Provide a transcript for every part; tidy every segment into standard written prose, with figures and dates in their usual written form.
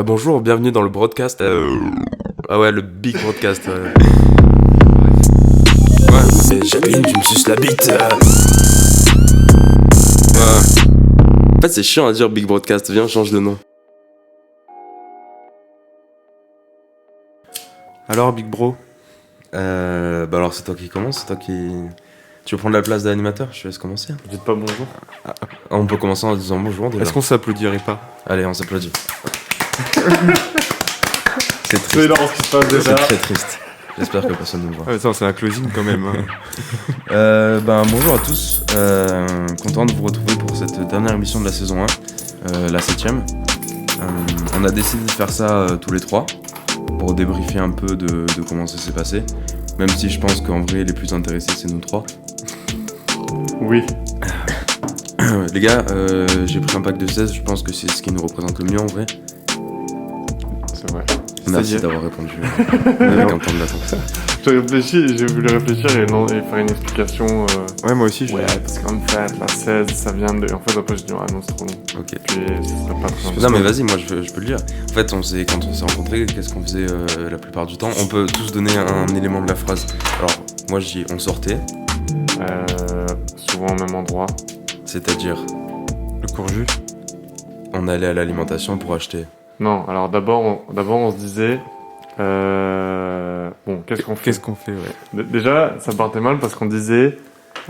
Bonjour, bienvenue dans le broadcast. Ah ouais, le big broadcast. Ouais. Et Jacqueline, tu me suces la bite. Ouais. En fait, c'est chiant à dire big broadcast. Viens, change de nom. Alors, Big Bro, Alors, c'est toi qui commence. C'est toi qui. Tu veux prendre la place d'animateur? Je te laisse commencer. vous dites pas bonjour. On peut commencer en disant bonjour déjà. Est-ce qu'on s'applaudirait pas? Allez, on s'applaudit. C'est triste. C'est énorme ce qui se passe C'est déjà. très triste. J'espère que personne ne nous voit. Ouais, ça, c'est un closing quand même. Bonjour à tous, content de vous retrouver pour cette dernière émission de la saison 1, la 7ème. On a décidé de faire ça tous les trois, pour débriefer un peu de comment ça s'est passé, même si je pense qu'en vrai les plus intéressés c'est nous trois. Oui. Les gars, j'ai pris un pack de 16, je pense que c'est ce qui nous représente le mieux en vrai. C'est vrai. Merci d'avoir répondu avec un temps de latence. J'ai voulu réfléchir et faire une explication. Ouais, moi aussi, Ouais, parce qu'en fait, la 16, ça vient de. En fait, après, j'ai dit, ah non, c'est trop long. Ok. Puis, ça serait pas très Non mais vas-y, moi je peux le dire. En fait, quand on s'est rencontrés, qu'est-ce qu'on faisait la plupart du temps? On peut tous donner un élément de la phrase. Alors, moi je dis on sortait, Souvent au même endroit. c'est-à-dire le courju. on allait à l'alimentation pour acheter. Non, alors d'abord, on se disait. Bon, qu'est-ce qu'on fait? Qu'est-ce qu'on fait, ouais. Déjà, ça partait mal parce qu'on disait.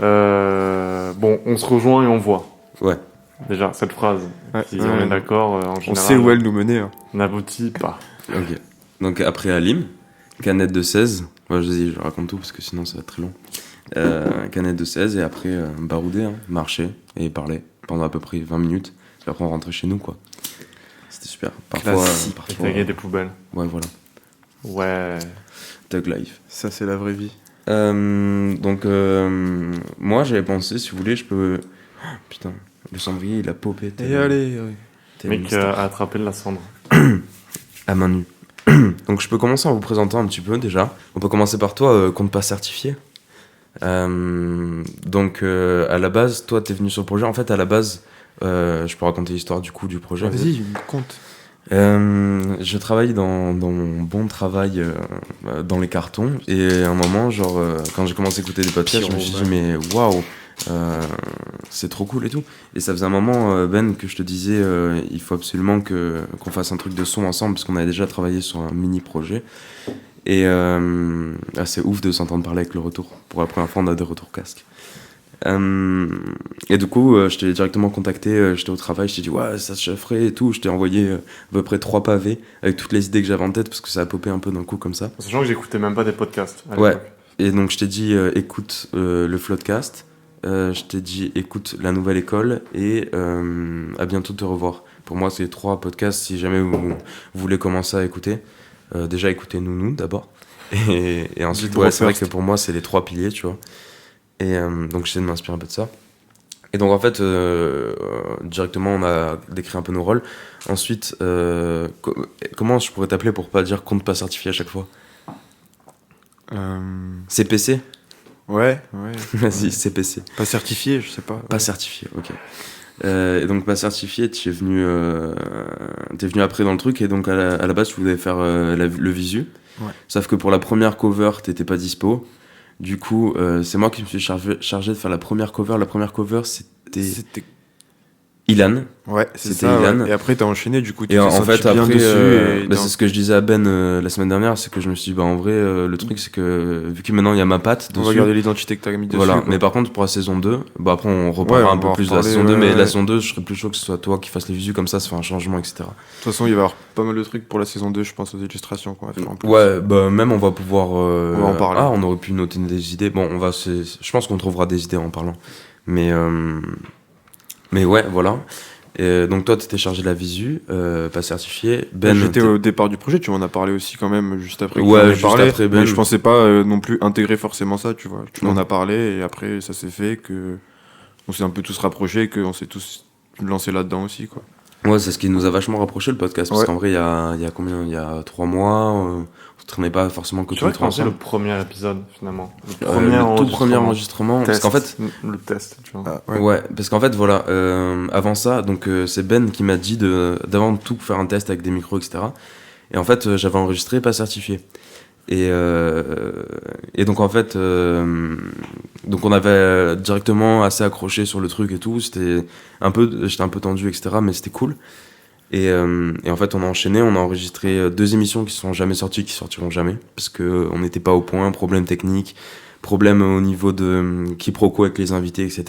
Bon, on se rejoint et on voit. Ouais. Déjà, cette phrase. Ouais, Si ouais, on est ouais. d'accord, en On général. sait où elle nous menait. Hein. N'aboutit pas. Ok. Donc après à Lim, canette de 16. Moi je raconte tout parce que sinon ça va être très long. Canette de 16 et après barouder, marcher et parler pendant à peu près 20 minutes. Et après on rentrait chez nous quoi. C'était super. Parfois. Classique. Et taguer des poubelles. Ouais voilà. Ouais. Thug life. Ça, c'est la vraie vie. Moi j'avais pensé, si vous voulez, je peux. Oh, putain, le cendrier il a popé. Et allez, ouais. Mec a attrapé de la cendre. À main nue. Donc je peux commencer en vous présentant un petit peu déjà. On peut commencer par toi, compte pas certifié. À la base, toi t'es venu sur le projet. En fait, à la base, je peux raconter l'histoire du coup du projet. Vas-y, compte. Je travaille dans mon bon travail dans les cartons et à un moment quand j'ai commencé à écouter des podcasts je me suis dit mais waouh c'est trop cool et tout et ça faisait un moment Ben que je te disais il faut absolument qu'on fasse un truc de son ensemble parce qu'on avait déjà travaillé sur un mini projet et c'est ouf de s'entendre parler avec le retour. Pour la première fois on a des retours casques. Et du coup, je t'ai directement contacté, j'étais au travail, je t'ai dit ouais, ça se ferait et tout. Je t'ai envoyé à peu près 3 pavés avec toutes les idées que j'avais en tête parce que ça a popé un peu d'un coup comme ça. Sachant que j'écoutais même pas des podcasts. À Ouais. l'époque. Et donc, je t'ai dit écoute le Floodcast, je t'ai dit écoute la nouvelle école et à bientôt de te revoir. Pour moi, c'est les 3 podcasts si jamais vous voulez commencer à écouter. Déjà, écoutez nous d'abord. Et ensuite, ouais, c'est vrai que pour moi, c'est les 3 piliers, tu vois. Et donc j'essaie de m'inspirer un peu de ça. Et donc en fait, directement on a décrit un peu nos rôles. Ensuite, comment je pourrais t'appeler pour pas dire compte pas certifié à chaque fois? CPC? Ouais. Vas-y, CPC. Pas certifié, je sais pas. Pas certifié, ok. Et donc pas certifié, t'es venu après dans le truc et donc à la base tu voulais faire le visu. Ouais. Sauf que pour la première cover, t'étais pas dispo. Du coup, c'est moi qui me suis chargé de faire la première cover. La première cover, c'était Ilan. Ouais, c'est C'était ça. Ilan. Ouais. Et après, t'as enchaîné, du coup, tu Et t'es en senti fait, bien après, dessus. c'est ce que je disais à Ben la semaine dernière, c'est que je me suis dit, en vrai, le truc, c'est que vu que maintenant il y a ma patte On dessus. va garder l'identité que t'as mis dessus. Voilà, quoi. mais par contre, pour la saison 2, après on reparlera Ouais, un on peu va plus de la reparler, saison 2, mais ouais. la saison 2, je serais plus chaud que ce soit toi qui fasses les visus comme ça fait un changement, etc. De toute façon, il va y avoir pas mal de trucs pour la saison 2, je pense, aux illustrations qu'on va faire en plus. Ouais, même on va pouvoir. On va en parler. Ah, on aurait pu noter des idées. Bon, je pense qu'on trouvera des idées en parlant. Mais ouais, voilà. Et donc toi, t'étais chargé de la visu, pas certifié. Ben, J'étais au départ du projet, tu m'en as parlé aussi quand même, juste après. Ouais, juste après Ben. Mais je pensais pas non plus intégrer forcément ça, tu vois. Tu m'en as parlé et après, ça s'est fait que on s'est un peu tous rapprochés et qu'on s'est tous lancés là-dedans aussi, quoi. Ouais, c'est ce qui nous a vachement rapproché le podcast, parce Ouais. qu'en vrai, il y a combien? Il y a 3 mois, on traînait pas forcément que Tu tous vois les que trois c'est le ensemble. premier épisode, finalement. Le tout premier enregistrement, parce qu'en fait, Le test, tu vois. Ah, ouais. ouais, parce qu'en fait, voilà, avant ça, donc c'est Ben qui m'a dit d'avant de tout faire un test avec des micros, etc. Et en fait, j'avais enregistré, pas certifié. Et donc en fait, donc on avait directement assez accroché sur le truc et tout. J'étais un peu tendu, etc. Mais c'était cool. Et en fait, on a enchaîné, on a enregistré 2 émissions qui sont jamais sorties, qui sortiront jamais, parce que on n'était pas au point, problème technique, problème au niveau de quiproquo avec les invités, etc.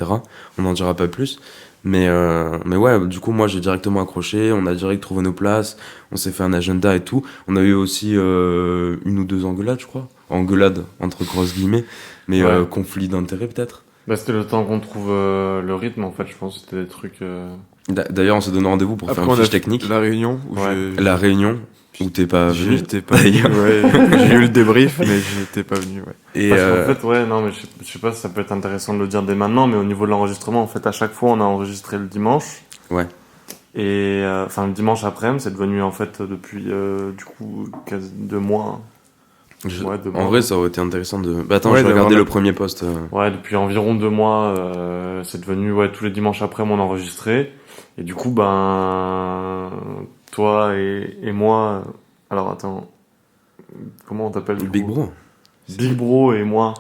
On n'en dira pas plus. Mais ouais, du coup, moi, j'ai directement accroché, on a direct trouvé nos places, on s'est fait un agenda et tout. On a eu aussi 1 ou 2 engueulades, je crois. Engueulades, entre grosses guillemets, mais Ouais. conflit d'intérêts, peut-être. Bah, c'était le temps qu'on trouve le rythme, en fait, je pense. C'était des trucs... D'ailleurs, on s'est donné rendez-vous pour Après, faire on une a fiche fait technique. la réunion où Ouais. La réunion, où t'es pas venu. j'étais pas venu. Ouais. J'ai eu le débrief, mais j'étais pas venu. Ouais. Et Parce qu'en fait, ouais, non, mais je sais pas si ça peut être intéressant de le dire dès maintenant, mais au niveau de l'enregistrement, en fait, à chaque fois, on a enregistré le dimanche. Ouais. Et, enfin, le dimanche après-midi, c'est devenu, en fait, depuis, du coup, quasi 2 mois. Ouais, 2 mois. En vrai, ça aurait été intéressant de. Bah attends, Ouais, je vais regarder d'avoir le premier post. Ouais, depuis environ 2 mois, c'est devenu, ouais, tous les dimanches après, on enregistré. Et du coup, ben, toi et moi, alors attends, comment on t'appelle du Big coup Bro. Big Bro et moi,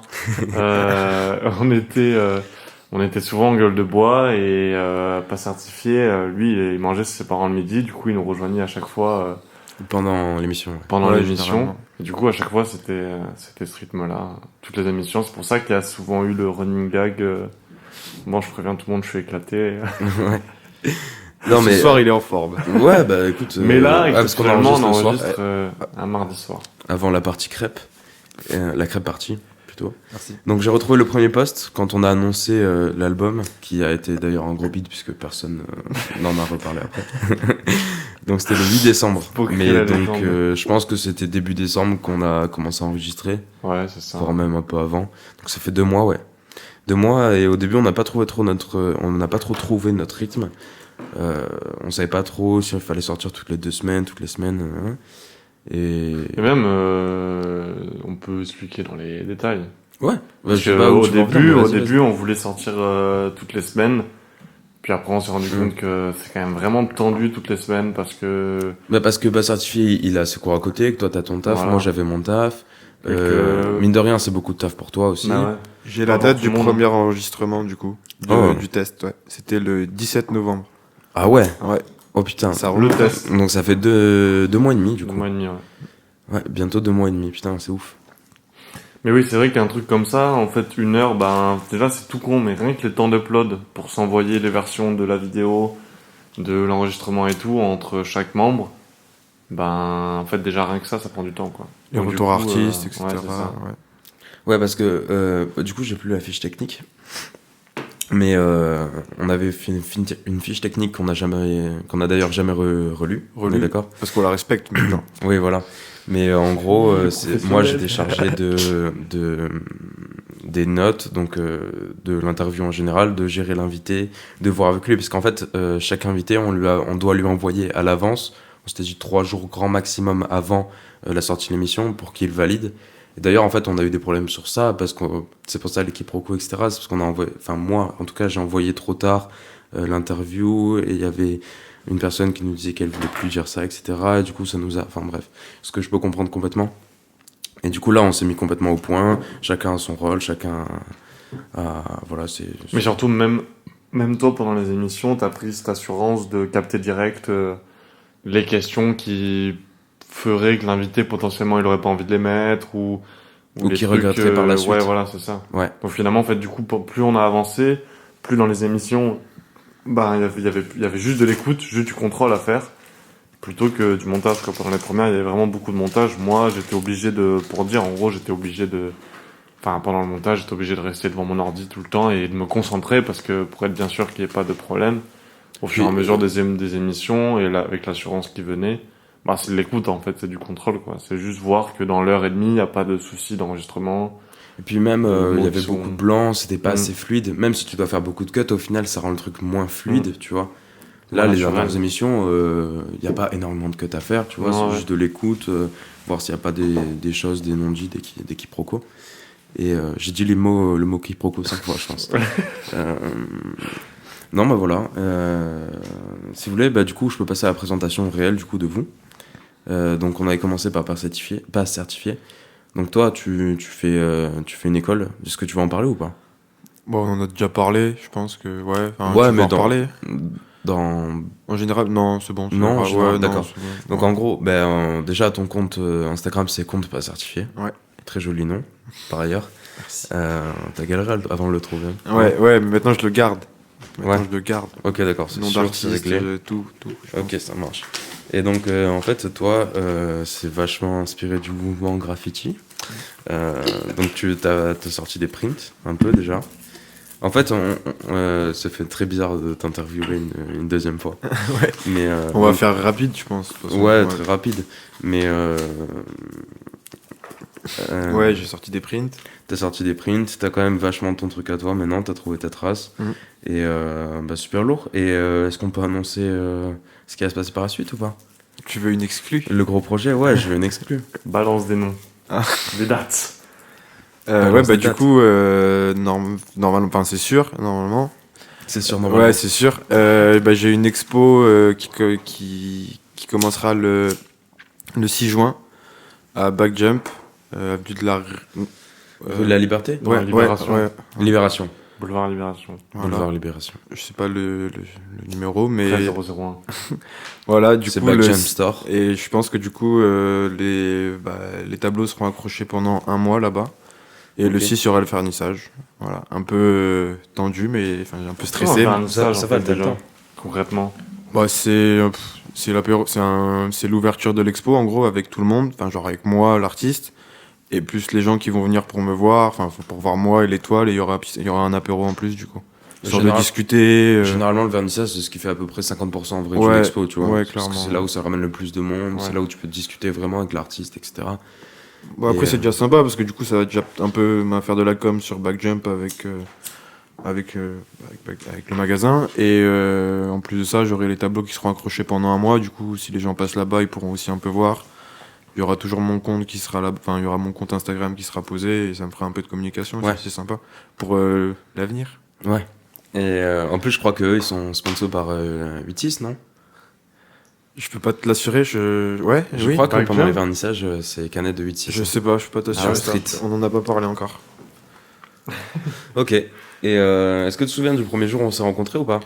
on était souvent en gueule de bois et pas certifié. Lui, il mangeait chez ses parents le midi, du coup, il nous rejoignait à chaque fois Pendant l'émission. Ouais. pendant Ouais, l'émission. généralement. Et du coup, à chaque fois, c'était ce rythme-là, toutes les émissions. C'est pour ça qu'il y a souvent eu le running gag. Bon, je préviens tout le monde, je suis éclaté. Ouais. Non, mais. Ce soir, il est en forme. Ouais, bah écoute. Mais là, parce qu'on exceptionnellement, on enregistre le soir. enregistre un mardi soir. Avant la partie crêpe. La crêpe partie, plutôt. Merci. Donc j'ai retrouvé le premier post quand on a annoncé l'album, qui a été d'ailleurs un gros beat, puisque personne n'en a reparlé après. Donc c'était le 8 décembre. Faut créer Mais la donc légende. je pense que c'était début décembre qu'on a commencé à enregistrer. Ouais, c'est ça. Voire même un peu avant. Donc ça fait 2 mois, ouais. 2 mois, et au début on n'a pas trop trouvé notre rythme. On savait pas trop s'il fallait sortir toutes les 2 semaines, toutes les semaines. Et Et même, on peut expliquer dans les détails. ouais. Parce Je sais que pas où au tu veux en venir, début, mais au vas-y, début, on voulait sortir toutes les semaines. Puis après, on s'est rendu Mm. compte que c'est quand même vraiment tendu toutes les semaines parce que Bah parce que pas certifié, il a ses cours à côté, que toi t'as ton taf, Voilà. moi j'avais mon taf. Et que- Mine de rien, c'est beaucoup de taf pour toi aussi. bah ouais. J'ai la Pardon, date tout du le monde. premier enregistrement, du coup, Oh. du test. Ouais. C'était le 17 novembre. Ah ouais. Ouais. Oh putain. Ça Le remonte. test. Donc ça fait 2 mois et demi du 2 coup. mois et demi, ouais. Ouais, bientôt 2 mois et demi. Putain, c'est ouf. Mais oui, c'est vrai qu'un truc comme ça, en fait, 1 heure, ben, déjà, c'est tout con, mais rien que les temps d'upload pour s'envoyer les versions de la vidéo, de l'enregistrement et tout, entre chaque membre, ben, en fait, déjà, rien que ça prend du temps, quoi. Les Donc, du retours coup, artistes, etc. ouais, c'est ça. ouais. Ouais, parce que du coup, j'ai plus la fiche technique. Mais on avait fait une fiche technique qu'on a d'ailleurs jamais relue. On est Relue. d'accord. Parce qu'on la respecte maintenant. Oui, voilà. Mais en gros, moi professionnel. j'étais chargé des notes, donc de l'interview en général, de gérer l'invité, de voir avec lui, parce qu'en fait, chaque invité, on doit lui envoyer à l'avance. On s'était dit 3 jours grand maximum avant la sortie de l'émission pour qu'il valide. Et d'ailleurs, en fait, on a eu des problèmes sur ça, parce que c'est pour ça l'équipe Rocco, etc. C'est parce qu'on a envoyé, enfin moi, en tout cas, j'ai envoyé trop tard l'interview, et il y avait une personne qui nous disait qu'elle voulait plus dire ça, etc. Et du coup, ça nous a... Enfin bref, ce que je peux comprendre complètement. Et du coup, là, on s'est mis complètement au point. Chacun a son rôle, chacun a... Voilà, c'est... Mais surtout, même toi, pendant les émissions, t'as pris cette assurance de capter direct les questions qui feraient que l'invité, potentiellement, il aurait pas envie de les mettre, ou Ou les qui trucs, regretterait par la suite. Ouais, voilà, c'est ça. Ouais. Donc finalement, en fait, du coup, plus on a avancé, plus dans les émissions, bah, il y avait juste de l'écoute, juste du contrôle à faire, plutôt que du montage, quoi. Pendant les premières, il y avait vraiment beaucoup de montage. Moi, j'étais obligé pour dire, en gros, enfin, pendant le montage, j'étais obligé de rester devant mon ordi tout le temps et de me concentrer parce que pour être bien sûr qu'il n'y ait pas de problème, au fur et à mesure des émissions et là, avec l'assurance qui venait, bah, c'est de l'écoute, en fait, c'est du contrôle, quoi. C'est juste voir que dans l'heure et demie, il n'y a pas de souci d'enregistrement. Et puis même, il y avait Mots qui beaucoup sont- de blancs, c'était pas Mm. assez fluide. Même si tu dois faire beaucoup de cuts, au final, ça rend le truc moins fluide, tu vois. Là, Ouais, les naturel. dernières émissions, il n'y a pas énormément de cuts à faire, tu vois, Non, c'est ouais. juste de l'écoute, voir s'il n'y a pas des choses, des non-dits, des quiproquos. Et j'ai dit le mot quiproquo 5 fois, je pense. Euh, non, bah voilà. Si vous voulez, bah, du coup, je peux passer à la présentation réelle du coup de vous. Donc, on avait commencé par pas certifié. Donc, toi, tu fais une école. Est-ce que tu vas en parler ou pas? Bon, on en a déjà parlé, je pense que, ouais. Enfin, Ouais, tu veux mais en parler? dans. En général, non, c'est bon. Non, en général, ouais, non, d'accord. c'est bon. Donc, Ouais. en gros, déjà, ton compte Instagram, c'est compte pas certifié. Ouais. Très joli nom, par ailleurs. Merci. T'as galéré avant de le trouver. Ouais, mais maintenant je le garde. Ouais. Je le garde. Ok, d'accord, c'est Nom sûr, c'est d'artiste, réglé. tout. je pense. Ok, ça marche. Et donc, en fait, toi, c'est vachement inspiré du mouvement graffiti. Donc, t'as sorti des prints, un peu déjà. En fait, ça fait très bizarre de t'interviewer une deuxième fois. Ouais. Mais, On va donc, faire rapide, je pense. de toute façon. ouais, très rapide. Mais, Ouais, j'ai sorti des prints. t'as sorti des prints, t'as quand même vachement ton truc à toi maintenant, t'as trouvé ta trace. Mhm. Et super lourd. Et est-ce qu'on peut annoncer ce qui va se passer par la suite ou pas? Tu veux une exclue? Le gros projet, ouais, je veux une exclue. Balance des noms. Ah. Des dates. Ouais, lance bah des du dates. coup, normalement, enfin c'est sûr, normalement. C'est sûr, normalement. Ouais, c'est sûr. Bah, j'ai une expo qui commencera le 6 juin à Backjump, avenue de la... Rue de la Liberté? Ouais, Libération. ouais. Libération. Boulevard Libération. Voilà. Boulevard Libération. Je sais pas le numéro, mais 13001. voilà, du C'est coup, Backjump Store. et je pense que du coup, les tableaux seront accrochés pendant un mois là-bas. Et Ok. le 6, il y aura le vernissage. Voilà, un peu tendu, mais enfin, un peu stressé. Comment on fait un Ça stage, en va, fait, t'as le déjà, temps. concrètement. Bah, c'est l'ouverture de l'expo en gros avec tout le monde, enfin genre avec moi, l'artiste, et plus les gens qui vont venir pour me voir, enfin pour voir moi et l'étoile, et il y aura un apéro en plus du coup. Genre de discuter. Généralement, le vernissage, c'est ce qui fait à peu près 50% en vrai Ouais, de l'expo, tu vois. ouais, Parce que clairement. c'est là où ça ramène le plus de monde, Ouais. c'est là où tu peux discuter vraiment avec l'artiste, etc. Bon, après Et, c'est déjà sympa parce que du coup ça va déjà un peu faire de la com sur Backjump avec le magasin, et en plus de ça j'aurai les tableaux qui seront accrochés pendant un mois, du coup si les gens passent là-bas ils pourront aussi un peu voir. Il y aura toujours mon compte qui sera là, enfin il y aura mon compte Instagram qui sera posé, et ça me fera un peu de communication, Ouais. c'est sympa pour l'avenir. Ouais. Et en plus, je crois qu'eux, ils sont sponsors par 8 non? Je peux pas te l'assurer, ouais, Je oui. crois que Backjump. pendant les vernissages, c'est canette de 8 Je sais pas, je peux pas t'assurer. Ah ouais, ça. street. On en a pas parlé encore. Ok. Et est-ce que tu te souviens du premier jour où on s'est rencontrés ou pas?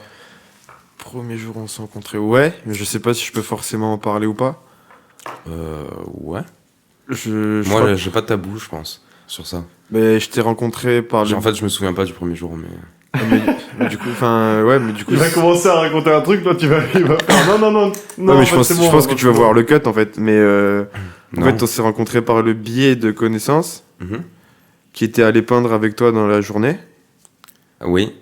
Premier jour on s'est rencontrés, ouais, mais je sais pas si je peux forcément en parler ou pas. Ouais. Je Moi, crois j'ai pas de tabou, je pense, sur ça. mais je t'ai rencontré par le. En fait, je me souviens pas du premier jour, mais... mais du coup, enfin, ouais, mais du coup. Il va commencer à raconter un truc, toi, il va faire non, Non, mais je en fait, pense, c'est je bon, pense que tu vas c'est voir bon. le cut en fait. Mais en Non. fait, on s'est rencontrés par le biais de connaissances Mhm. qui étaient allés peindre avec toi dans la journée. Ah oui.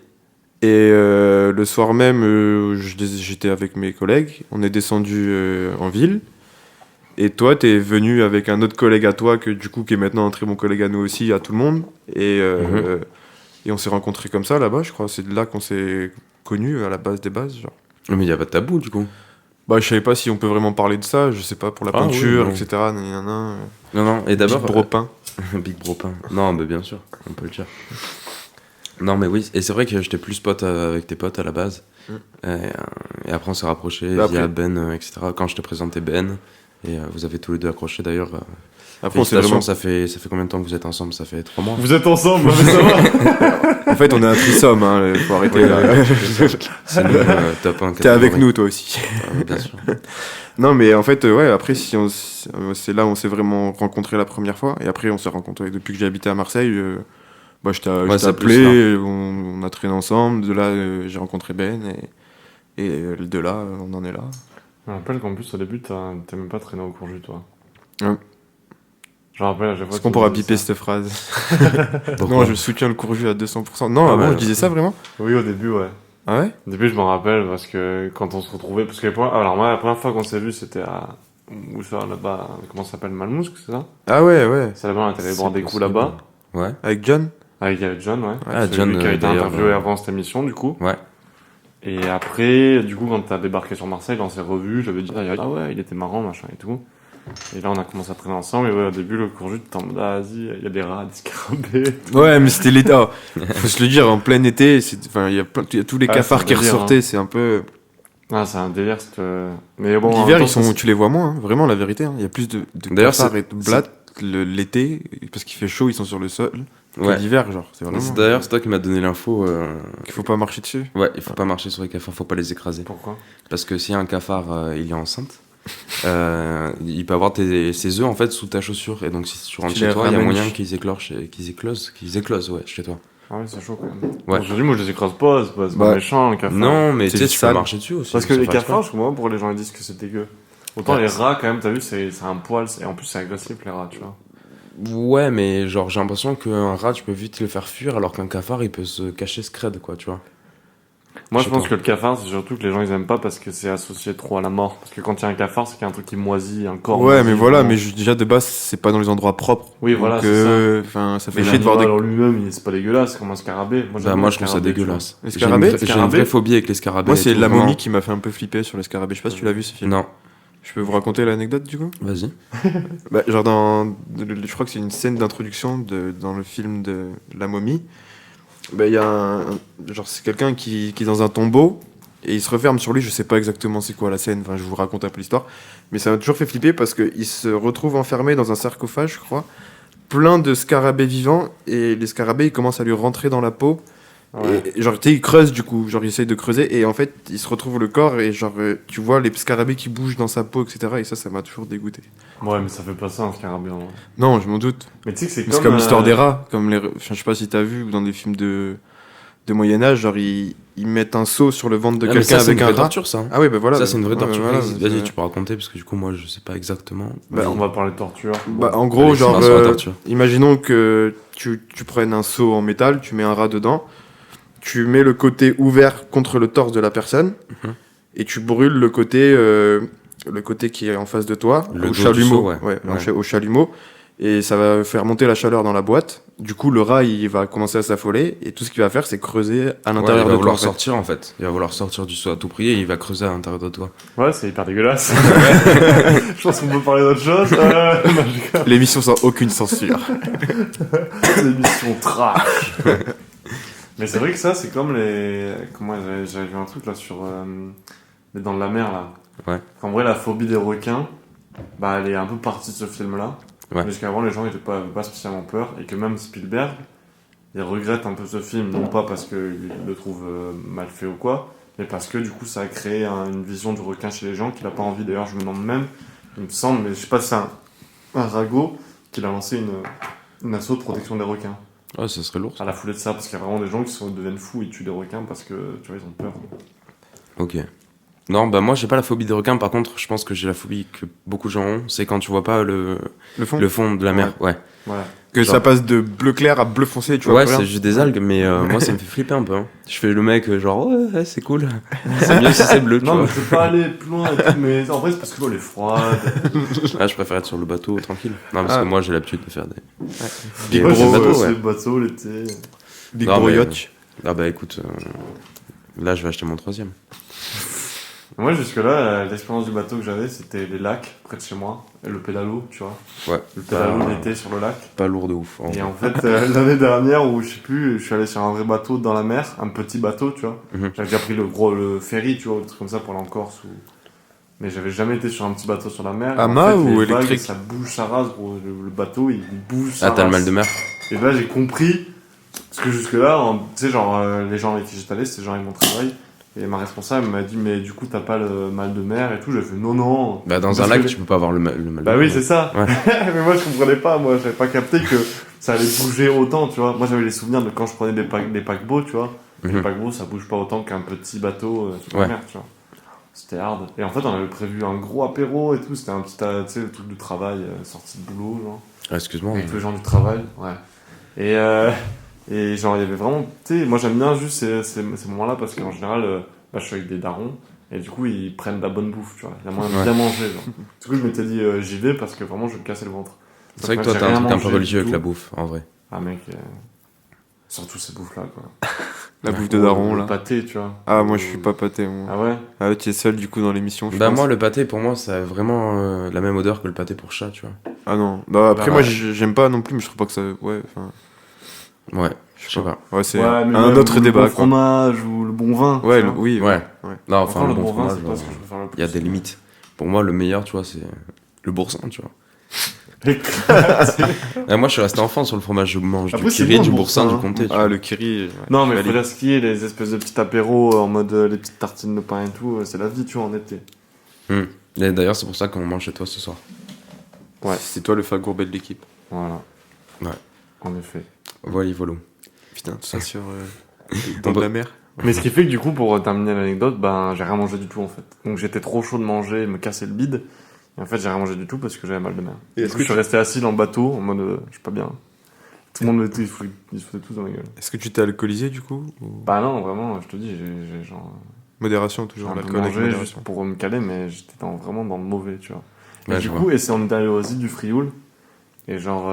Et le soir même, j'étais avec mes collègues. On est descendu en ville. Et toi, t'es venu avec un autre collègue à toi, que du coup, qui est maintenant un très bon collègue à nous aussi, à tout le monde. Et on s'est rencontrés comme ça là-bas, je crois. C'est de là qu'on s'est connus à la base des bases. Genre. Mais il y a pas de tabou, du coup. Bah, je savais pas si on peut vraiment parler de ça. Je sais pas, pour la Ah, peinture, oui, non. etc. Nan, Non, non. Et d'abord... Big Bro peint. Big Bro Pain. Non, mais bien sûr, on peut le dire. Non, mais oui. Et c'est vrai que j'étais plus pote avec tes potes à la base. Et après, on s'est rapprochés Bah, via après- Ben, etc. Quand je te présentais Ben. Et vous avez tous les deux accroché d'ailleurs. Après, on s'est Félicitations, vraiment... ça fait combien de temps que vous êtes ensemble? Ça fait 3 mois. Vous êtes ensemble, mais ça va. En fait, on est un threesome, hein. Faut arrêter là. C'est nous, top 1 T'es avec nous, toi aussi. Bien sûr. Non, mais en fait, ouais, après, c'est là où on s'est vraiment rencontrés la première fois. Et après, on s'est rencontrés depuis que j'ai habité à Marseille. Bah, je Ouais, t'ai c'est appelé, on a traîné ensemble. De là, j'ai rencontré Ben. Et de là, on en est là. Je me rappelle qu'en plus, au début, t'as même pas traîné au Courju, toi. Ouais. Je me rappelle à chaque fois. Est-ce tu qu'on me pourra disais biper ça. cette phrase? Pourquoi Non, je soutiens le Courju à 200%. Non, Ah, avant, ouais, je disais ça vraiment? Oui, au début, ouais. Ah ouais? Au début, je m'en rappelle parce que quand on se retrouvait. Parce que alors, moi, la première fois qu'on s'est vu, c'était à. Où ça, là-bas? Comment ça s'appelle? Malmousque, c'est ça? Ah ouais, ouais. C'est là-bas, on était allé C'est boire des coups possible. là-bas. Ouais. Avec John? Avec John, ouais. Ah, Celui John, qui a été d'ailleurs, interviewé avant cette émission, du coup. Ouais. Et après, du coup, quand t'as débarqué sur Marseille, on s'est revus, j'avais dit, ah ouais, il était marrant, machin et tout. Et là, on a commencé à traîner ensemble, et ouais, au début, le cours jus, t'es en mode, ah, vas-y, il y a des rats, des scarabées. Ouais, mais c'était l'été. Faut se le dire, en plein été, enfin, il y a tous les Ah, cafards c'est un qui délire, ressortaient, c'est un peu. Ah, c'est un délire, mais bon. en L'hiver, même temps, tu les vois moins, hein, vraiment, la vérité. Hein. Il y a plus de D'ailleurs, cafards et de blattes l'été, parce qu'il fait chaud, ils sont sur le sol. Que Ouais. l'hiver, genre, c'est vraiment. D'ailleurs, c'est toi qui m'as donné l'info. Qu'il faut pas marcher dessus. Ouais, il faut pas marcher sur les cafards, faut pas les écraser. Pourquoi? Parce que si un cafard il est enceinte, il peut avoir ses œufs en fait sous ta chaussure. Et donc si tu rentres Tu chez les toi, il y a ramènes moyen qu'ils éclosent ouais, chez toi. Ah ouais, c'est chaud quand même. Ouais. Je dis, moi, je les écrase pas, c'est pas Bah, méchant, un cafard. Non, mais C'est tu sais, tu peux sale. marcher dessus aussi. Parce que sans les faire exprès. cafards, je comprends pas pourquoi les gens ils disent que c'est dégueu. Autant Ouais. les rats, quand même, t'as vu, c'est un poil, et en plus, c'est agressif, les rats, tu vois. Ouais, mais genre j'ai l'impression qu'un rat tu peux vite le faire fuir alors qu'un cafard il peut se cacher scred quoi, tu vois. Moi, Je je sais pense pas. que le cafard, c'est surtout que les gens, ils aiment pas parce que c'est associé trop à la mort. Parce que quand il y a un cafard, c'est qu'il y a un truc qui moisit, un corps. Ouais, moisi, mais voilà, vraiment. mais déjà de base, c'est pas dans les endroits propres. Oui, voilà, Donc, c'est enfin, ça fait Mais chier de voir l'animal des. en lui-même, c'est pas dégueulasse, c'est comme un scarabée. Moi, Bah moi je trouve ça dégueulasse. Les J'ai scarabées j'ai une Scarabée vraie phobie avec les scarabées. Moi, et c'est tout, La vraiment. Momie qui m'a fait un peu flipper sur les scarabées. Je sais pas si tu l'as vu ce film. Non, Je peux vous raconter l'anecdote du coup? vas-y. Bah, genre je crois que c'est une scène d'introduction dans le film de La Momie. Bah, il y a genre c'est quelqu'un qui est dans un tombeau et il se referme sur lui. Je sais pas exactement c'est quoi la scène. Enfin, je vous raconte un peu l'histoire. Mais ça m'a toujours fait flipper parce que il se retrouve enfermé dans un sarcophage, je crois, plein de scarabées vivants et les scarabées ils commencent à lui rentrer dans la peau. Ouais. Et genre, tu sais, il creuse du coup, genre il essaye de creuser et en fait il se retrouve le corps et genre tu vois les scarabées qui bougent dans sa peau, etc. Et ça m'a toujours dégoûté. Ouais, mais ça fait pas ça, un scarabée, en vrai. Non, je m'en doute. Mais tu sais que c'est Mais c'est comme l'histoire des rats, comme enfin, je sais pas si t'as vu dans des films de Moyen-Âge, genre ils mettent un seau sur le ventre de Ah, mais quelqu'un ça c'est avec une un vraie rat. torture ça. Hein. Ah oui, bah voilà. Ça c'est une vraie Ouais, torture. voilà, Vas-y, tu peux raconter parce que du coup moi je sais pas exactement. Bah, On va parler de torture. Bah, en gros, Allez, genre, finance sur la torture. imaginons que tu prennes un seau en métal, tu mets un rat dedans, tu mets le côté ouvert contre le torse de la personne, Mhm. et tu brûles le côté qui est en face de toi, Le au dos du chalumeau, seau, ouais. au chalumeau, et ça va faire monter la chaleur dans la boîte. Du coup, le rat, il va commencer à s'affoler, et tout ce qu'il va faire, c'est creuser à Ouais, l'intérieur il va de toi. vouloir En fait. sortir en fait. Il va vouloir sortir du seau à tout prix et il va creuser à l'intérieur de toi. Ouais, c'est hyper dégueulasse. Je pense qu'on peut parler d'autre chose. Non, je rigole. L'émission sans aucune censure. C'est une émission trash. Mais c'est vrai que ça, c'est comme les. Comment j'avais vu un truc là sur. Les Dents de la Mer là. Ouais. En vrai, la phobie des requins, bah, elle est un peu partie de ce film-là. Ouais. Parce qu'avant, les gens n'avaient pas spécialement peur. Et que même Spielberg, il regrette un peu ce film. Non pas parce qu'il le trouve mal fait ou quoi, mais parce que du coup, ça a créé une vision du requin chez les gens qu'il n'a pas envie. D'ailleurs, je me demande même, il me semble, mais je sais pas si c'est un ragot qu'il a lancé une asso de protection des requins. Ouais, ça serait lourd. À la foulée de ça, parce qu'il y a vraiment des gens qui deviennent fous, ils tuent des requins parce que, tu vois, ils ont peur. Ok. Non, bah moi j'ai pas la phobie des requins, par contre je pense que j'ai la phobie que beaucoup de gens ont, c'est quand tu vois pas le fond de la mer. Ouais, Voilà. Que genre- ça passe de bleu clair à bleu foncé, tu vois. ouais plus rien. c'est juste des algues, mais moi ça me fait flipper un peu. Hein. Je fais le mec genre ouais, c'est cool, c'est mieux si c'est bleu, tu Non, vois. mais je peux pas aller plus loin et tout, mais en vrai, c'est parce que l'eau elle est froide. Ah, je préfère être sur le bateau tranquille. Non, parce Ah. que moi j'ai l'habitude de faire des Des Moi, gros, j'aime bateaux, aussi ouais. le bateau, l'été. Des Non, gros mais- yachts. Ah bah écoute, là je vais acheter mon 3e. Moi, jusque-là, l'expérience du bateau que j'avais, c'était les lacs près de chez moi, et le pédalo, tu vois. Ouais. Le pédalo Bah, l'été sur le lac. Pas lourd de ouf. Et en fait, l'année dernière, où je sais plus, je suis allé sur un vrai bateau dans la mer, un petit bateau, tu vois. Mhm. J'avais déjà pris le ferry, tu vois, le truc comme ça pour aller en Corse. Mais j'avais jamais été sur un petit bateau sur la mer. Et Amas en fait, ou les vagues, électrique? ça bouge, ça rase, gros. Le bateau, il bouge, ça Ah, t'as le rase. mal de mer. Et là, j'ai compris, parce que jusque-là, tu sais, genre, les gens avec qui j'étais allé, c'était des gens avec mon travail. Et ma responsable m'a dit, mais du coup, t'as pas le mal de mer et tout. J'ai fait, non, non. Bah dans un Parce lac que- tu peux pas avoir le mal de Bah mer. oui, c'est ça. Ouais. Mais moi, je comprenais pas. Moi, j'avais pas capté que ça allait bouger autant, tu vois. Moi, j'avais les souvenirs de quand je prenais des paquebots, tu vois. Les Mhm. paquebots, ça bouge pas autant qu'un petit bateau sur la Ouais. mer, tu vois. C'était hard. Et en fait, on avait prévu un gros apéro et tout. C'était un petit, tu sais, le truc du travail, sortie de boulot, genre. Ah, excuse-moi. Avec tous les gens du travail, ouais. Et genre, il y avait vraiment, tu sais, moi j'aime bien juste ces moments-là parce qu'en général, bah, je suis avec des darons et du coup, ils prennent de la bonne bouffe, tu vois. Il y a moyen de Ouais. bien manger, genre. Du coup, je m'étais dit, j'y vais parce que vraiment, je vais me casser le ventre. C'est vrai que Sauf toi j'ai t'as un rien truc un peu mangé religieux du avec la tout. bouffe, en vrai. Ah, mec, Surtout ces bouffes-là, quoi. La bouffe de daron, Le là. pâté, tu vois. Ah, moi, je suis pas pâté, moi. Ah ouais? Ah ouais, tu es seul, du coup, dans l'émission, je Bah pense. moi, le pâté, pour moi, ça a vraiment la même odeur que le pâté pour chat, tu vois. Ah non. Bah, après, Bah, moi, ouais. j'aime pas non plus, mais je trouve pas que ça... Ouais, enfin... Ouais, je sais pas. Ouais, c'est Ouais, mais un même autre le débat, bon quoi. fromage ou le bon vin. Ouais, tu vois. oui, Ouais. ouais. Non, enfin, le bon vin, fromage, c'est pas ce que je préfère le plus. il y a des limites. Pour moi, le meilleur, tu vois, c'est le boursin, tu vois. Moi, je suis resté enfant sur le fromage. Je mange Après, du c'est curry, bon, du le boursin, boursin, du comté, tu Ah, vois. le kiri... ouais, Non, mais je faut valide. dire ce qui est, les espèces de petits apéros en mode les petites tartines de pain et tout, c'est la vie, tu vois, en été. Et d'ailleurs, c'est pour ça qu'on mange chez toi ce soir. Ouais. C'est toi le fagourbet de l'équipe. Voilà. Ouais. En effet. Voilà, voilà. Putain, tout ça sur... dans de la mer. Mais ce qui fait que du coup, pour terminer l'anecdote, ben, j'ai rien mangé du tout en fait. Donc j'étais trop chaud de manger, me casser le bide. Et en fait, j'ai rien mangé du tout parce que j'avais mal de mer. Et Et est-ce du coup, que je suis resté assis dans le bateau en mode, je suis pas bien. Tout le monde ils se foutaient tous dans ma gueule. Est-ce que tu t'es alcoolisé, du coup ou... Bah non, vraiment, je te dis, j'ai genre. Modération, J'ai toujours, un peu l'alcool avec mangé juste modération. pour me caler, mais j'étais vraiment dans le mauvais, tu vois. Et Ouais, du je coup, on est allé au Zid du Frioul. Et genre,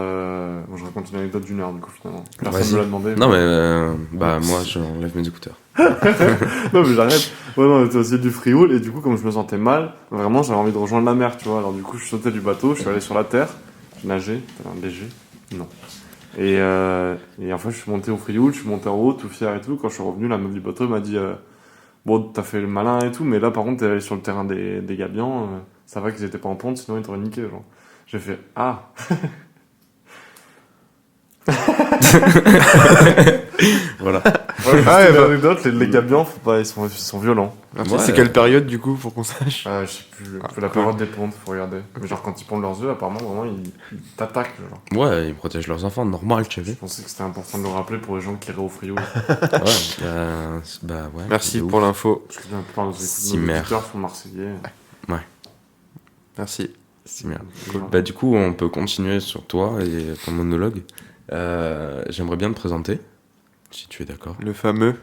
bon, je raconte une anecdote d'une heure, du coup, finalement. Personne Vas-y. me l'a demandé. Non, mais bah, moi, j'enlève mes écouteurs. Non, mais j'arrête. Ouais, non, on était au Zid du Frioul, et du coup, comme je me sentais mal, vraiment, j'avais envie de rejoindre la mer, tu vois. Alors, du coup, je sautais du bateau, je suis allé sur la terre, je nageais, léger. Non. Et en fait, je suis monté au Frioul, je suis monté en haut, tout fier et tout. Quand je suis revenu, la meuf du bateau m'a dit, bon, t'as fait le malin et tout, mais là, par contre, t'es allé sur le terrain des Gabians, ça va qu'ils étaient pas en ponte, sinon ils t'auraient niqué, genre. J'ai fait, ah. Voilà. Ouais, Ah, c'est ouais, bah- l'anecdote, les Gabians, faut pas, ils sont violents. Merci. Ouais. C'est quelle période, du coup, pour qu'on sache? Ah, je sais plus, faut la cool. période des pontes, faut regarder. Mais genre, quand ils pondent leurs œufs, apparemment, vraiment, ils t'attaquent, genre. Ouais, ils protègent leurs enfants, normal, tu Je sais. pensais que c'était important de le rappeler pour les gens qui iraient au Frioul. Ouais, bah ouais. Merci de ouf. pour l'info. Parce que la plupart de nos Cimer. auditeurs sont marseillais. Merci. C'est bien. Cool. Bah, du coup, on peut continuer sur toi et ton monologue. J'aimerais bien te présenter, si tu es d'accord. Le fameux.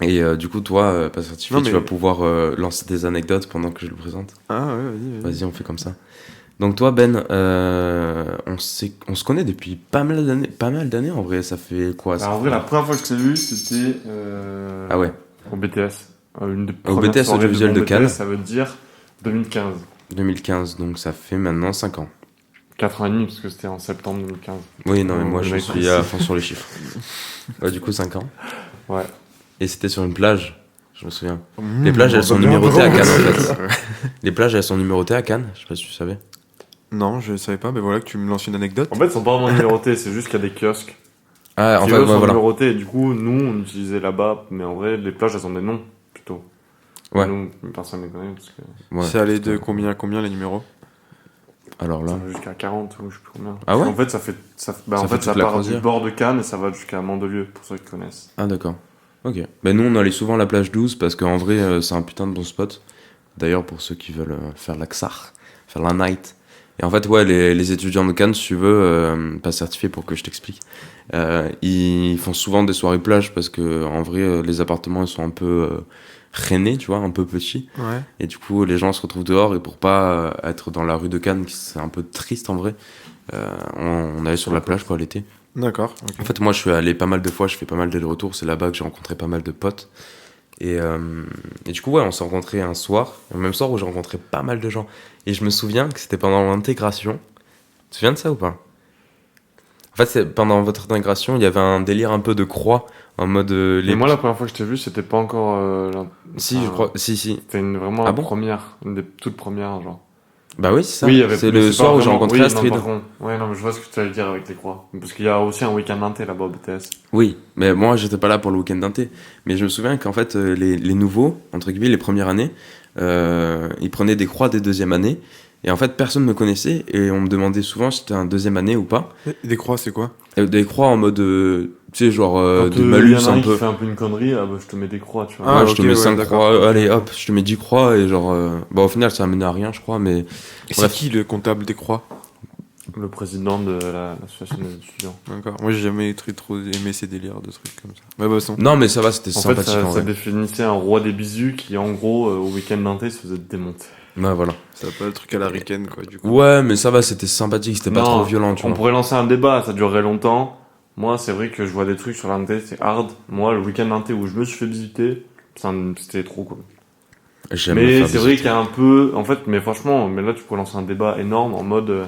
Et du coup, toi, pas certifié, Non, tu mais- vas pouvoir lancer des anecdotes pendant que je le présente. Ah, ouais, vas-y. Vas-y, on fait comme ça. Donc toi, Ben, on se connaît depuis pas mal d'années en vrai. Ça fait quoi ça Alors, en fait- vrai, la première fois que je t'ai vu, c'était Ah ouais, au BTS. Une des Au premières BTS soirées audiovisuel mon de BTS, Cannes. ça veut dire 2015. 2015, donc ça fait maintenant 5 ans. 4 ans et demi, parce que c'était en septembre 2015. Oui, non, mais moi Le je mec suis précis. à fond sur les chiffres. Ouais, du coup, 5 ans. Ouais. Et c'était sur une plage, je me souviens. Mmh, Les plages, elles sont bah, bien, numérotées à Cannes en vraiment. fait. Les plages, elles sont numérotées à Cannes, je sais pas si tu savais. Non, je savais pas, mais voilà que tu me lances une anecdote. En fait, ils sont pas vraiment numérotés, c'est juste qu'il y a des kiosques. Ah, en Qui, fait, eux, ouais, sont voilà. numérotés, et du coup, nous, on utilisait là-bas, mais en vrai, les plages, elles ont des noms, plutôt. Ouais. Nous, personne ne les connaît, parce que Ouais, C'est allé de putain. combien à combien les numéros? Alors là. ça va jusqu'à 40, ou je sais plus combien. Ah ouais En fait, ça fait, Ça en fait fait, ça toute la part du croisière. bord de Cannes, et ça va jusqu'à Mandelieu, pour ceux qui connaissent. Ah, d'accord. Ok. Ben nous, on allait souvent à la plage 12 parce qu'en vrai, c'est un putain de bon spot. D'ailleurs, pour ceux qui veulent faire la XAR, faire la night. Et en fait, ouais, les étudiants de Cannes, si tu veux, pas certifiés pour que je t'explique, ils font souvent des soirées plage parce que en vrai, les appartements, ils sont un peu rainés, tu vois, un peu petits. Ouais. Et du coup, les gens se retrouvent dehors et pour pas être dans la rue de Cannes, qui c'est un peu triste en vrai, on allait sur la plage quoi l'été. D'accord. ok. En fait, moi, je suis allé pas mal de fois, je fais pas mal d'allers-retours. C'est là-bas que j'ai rencontré pas mal de potes. Et du coup, ouais, on s'est rencontrés un soir, le même soir où j'ai rencontré pas mal de gens. Et je me souviens que c'était pendant l'intégration. Tu te souviens de ça ou pas? En fait, pendant votre intégration, il y avait un délire un peu de croix, en mode... Et moi, la première fois que je t'ai vu, c'était pas encore. Si, je crois... Si. C'était vraiment Ah la bon première, une des toutes premières, genre. Bah oui, c'est ça. Oui, il y avait c'est mais le pas soir où j'ai vraiment- rencontré oui, Astrid. Non, par contre. Ouais, non, mais je vois ce que tu allais dire avec les croix. Parce qu'il y a aussi un week-end inté là-bas au BTS. Oui, mais moi, j'étais pas là pour le week-end d'inté. Mais je me souviens qu'en fait, les nouveaux, entre guillemets, les premières années, ils prenaient des croix des deuxièmes années. Et en fait, personne me connaissait et on me demandait souvent si c'était un deuxième année ou pas. Des croix, c'est quoi? Des croix en mode, tu sais, genre Quand du il y malus en a un un peu. qui fait un peu une connerie, ah bah, je te mets des croix, tu vois. Ah, Ouais, je te ok, mets ouais, 5 d'accord. croix, allez hop, je te mets 10 croix et genre. Bah, au final, ça a mené à rien, je crois, mais. Et c'est Bref. qui le comptable des croix? Le président de l'association des étudiants. D'accord. Moi, j'ai jamais trop aimé ces délires de trucs comme ça. Ouais, bah, son. Non, mais ça va, c'était En fait, sympathique en ça vrai. définissait un roi des bisous qui, en gros, au week-end d'inté, se faisait démonter. Ouais, voilà. Ça va pas le truc à la ricaine, quoi, du coup. Ouais, mais ça va, c'était sympathique, c'était pas Non, trop violent, tu On vois. pourrait lancer un débat, ça durerait longtemps. Moi, c'est vrai que je vois des trucs sur l'inté, c'est hard. Moi, le week-end d'inté où je me suis fait visiter, c'était trop cool. J'aime me Mais faire c'est vrai visiter. qu'il y a un peu, en fait, mais franchement, mais là, tu peux lancer un débat énorme en mode,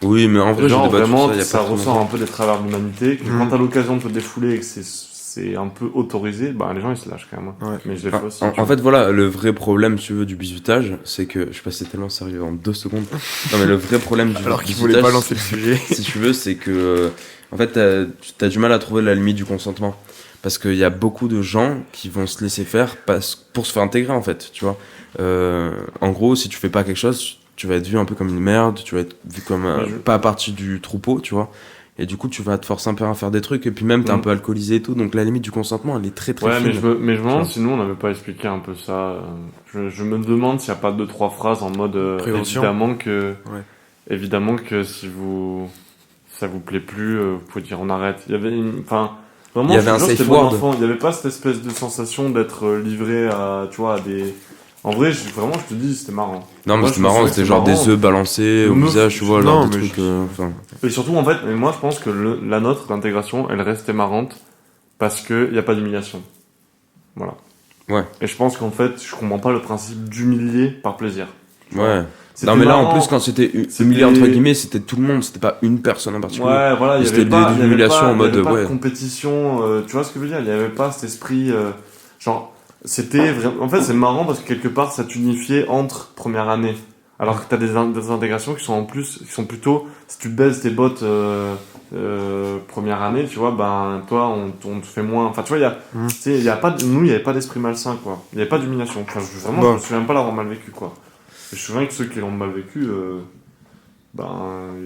Oui, mais en vrai, je genre débat vraiment, tout ça, y a ça pas trop ressort longtemps. un peu des travers de l'humanité, que Mhm. quand t'as l'occasion de te défouler et que c'est un peu autorisé, bah, les gens, ils se lâchent quand même. Hein. Ouais. Mais je l'ai fait aussi. tu En vois. fait, voilà, le vrai problème, si tu veux, du bizutage, c'est que je suis passé tellement sérieux en 2 secondes. Non, mais le vrai problème du Alors qu'il bizutage, voulait pas lancer le sujet. si tu veux, c'est que, en fait, t'as du mal à trouver la limite du consentement. Parce qu'il y a beaucoup de gens qui vont se laisser faire pour se faire intégrer, en fait, tu vois. En gros, si tu fais pas quelque chose, tu vas être vu un peu comme une merde, tu vas être vu comme pas partie du troupeau, tu vois. Et du coup, tu vas te forcer un peu à faire des trucs, et puis même, t'es un Mhm. peu alcoolisé et tout, donc la limite du consentement, elle est très très Ouais, fine. mais je me demande vois. si nous, on n'avait pas expliqué un peu ça. Je me demande s'il n'y a pas deux, trois phrases en mode, Prévention. Ouais. évidemment que si ça vous plaît plus, vous pouvez dire on arrête. Enfin, vraiment, Il y je avait te un jure, safe c'était bon word. enfant. Il n'y avait pas cette espèce de sensation d'être livré à, tu vois, à des. En vrai, vraiment, je te dis, c'était marrant. Non, mais Moi, c'était je me marrant, souviens que c'était c'est genre marrant. des œufs balancés Le au meuf- visage, tu vois, Non, genre des mais trucs. Enfin, Et surtout, en fait, mais moi, je pense que la nôtre d'intégration, elle restait marrante parce qu'il n'y a pas d'humiliation. Voilà. ouais, Et je pense qu'en fait, je comprends pas le principe d'humilier par plaisir. Tu vois. ouais. C'était Non, mais là, en marrant. plus, quand c'était C'était- humilié, entre guillemets, c'était tout le monde, c'était pas une personne en particulier. Ouais, voilà, Et c'était de l'humiliation en mode, il y avait pas de ouais. compétition, tu vois ce que je veux dire? Il y avait pas cet esprit, genre, c'était vraiment, en fait, c'est marrant parce que quelque part, ça t'unifiait entre première année. Alors que t'as des intégrations qui sont en plus, qui sont plutôt, si tu baises tes bottes, première année, tu vois, ben, toi, on te fait moins, enfin, tu vois, Mhm. tu sais, il y a pas, nous, il y avait pas d'esprit malsain, quoi. Il y avait pas d'humiliation. Enfin, vraiment, je Bon. me souviens pas l'avoir mal vécu, quoi. Et je me souviens que ceux qui l'ont mal vécu, ben,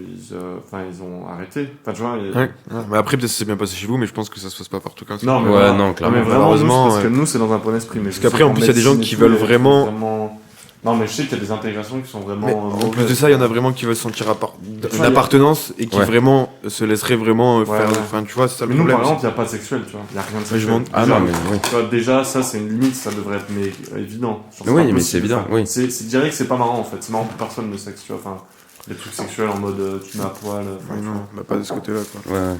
ils ont arrêté. Enfin, tu vois, Ouais. Ouais. Mais après, peut-être que ça s'est bien passé chez vous, mais je pense que ça se passe pas partout comme ça. non, mais Ouais, voilà. non, clairement. mais vraiment, nous, c'est Malheureusement, parce que ouais. nous, c'est dans un bon esprit. Mais Parce qu'après, en plus, il y a des gens qui veulent vraiment. Non, mais je sais qu'il y a des intégrations qui sont vraiment. Mais en plus de ça, il y en a vraiment qui veulent sentir vois, une il y a- appartenance et qui Ouais. vraiment se laisseraient vraiment Ouais, faire. ouais. Enfin, tu vois, c'est ça le Mais nous, problème. par exemple, il n'y a pas de sexuel, tu vois. Il n'y a rien de Ouais, je sexuel. m'en- Ah Déjà, non, mais ouais. tu vois, déjà, ça, c'est une limite, ça devrait être évident. Genre, Oui, pas mais possible c'est de évident, faire. oui. C'est direct que c'est pas marrant, en fait. C'est marrant pour personne, le sexe, tu vois. Enfin, les trucs sexuels en mode tu mets à poil. Enfin, Ouais, tu non, vois. bah, pas de ce côté-là, quoi. Ouais. Ouais.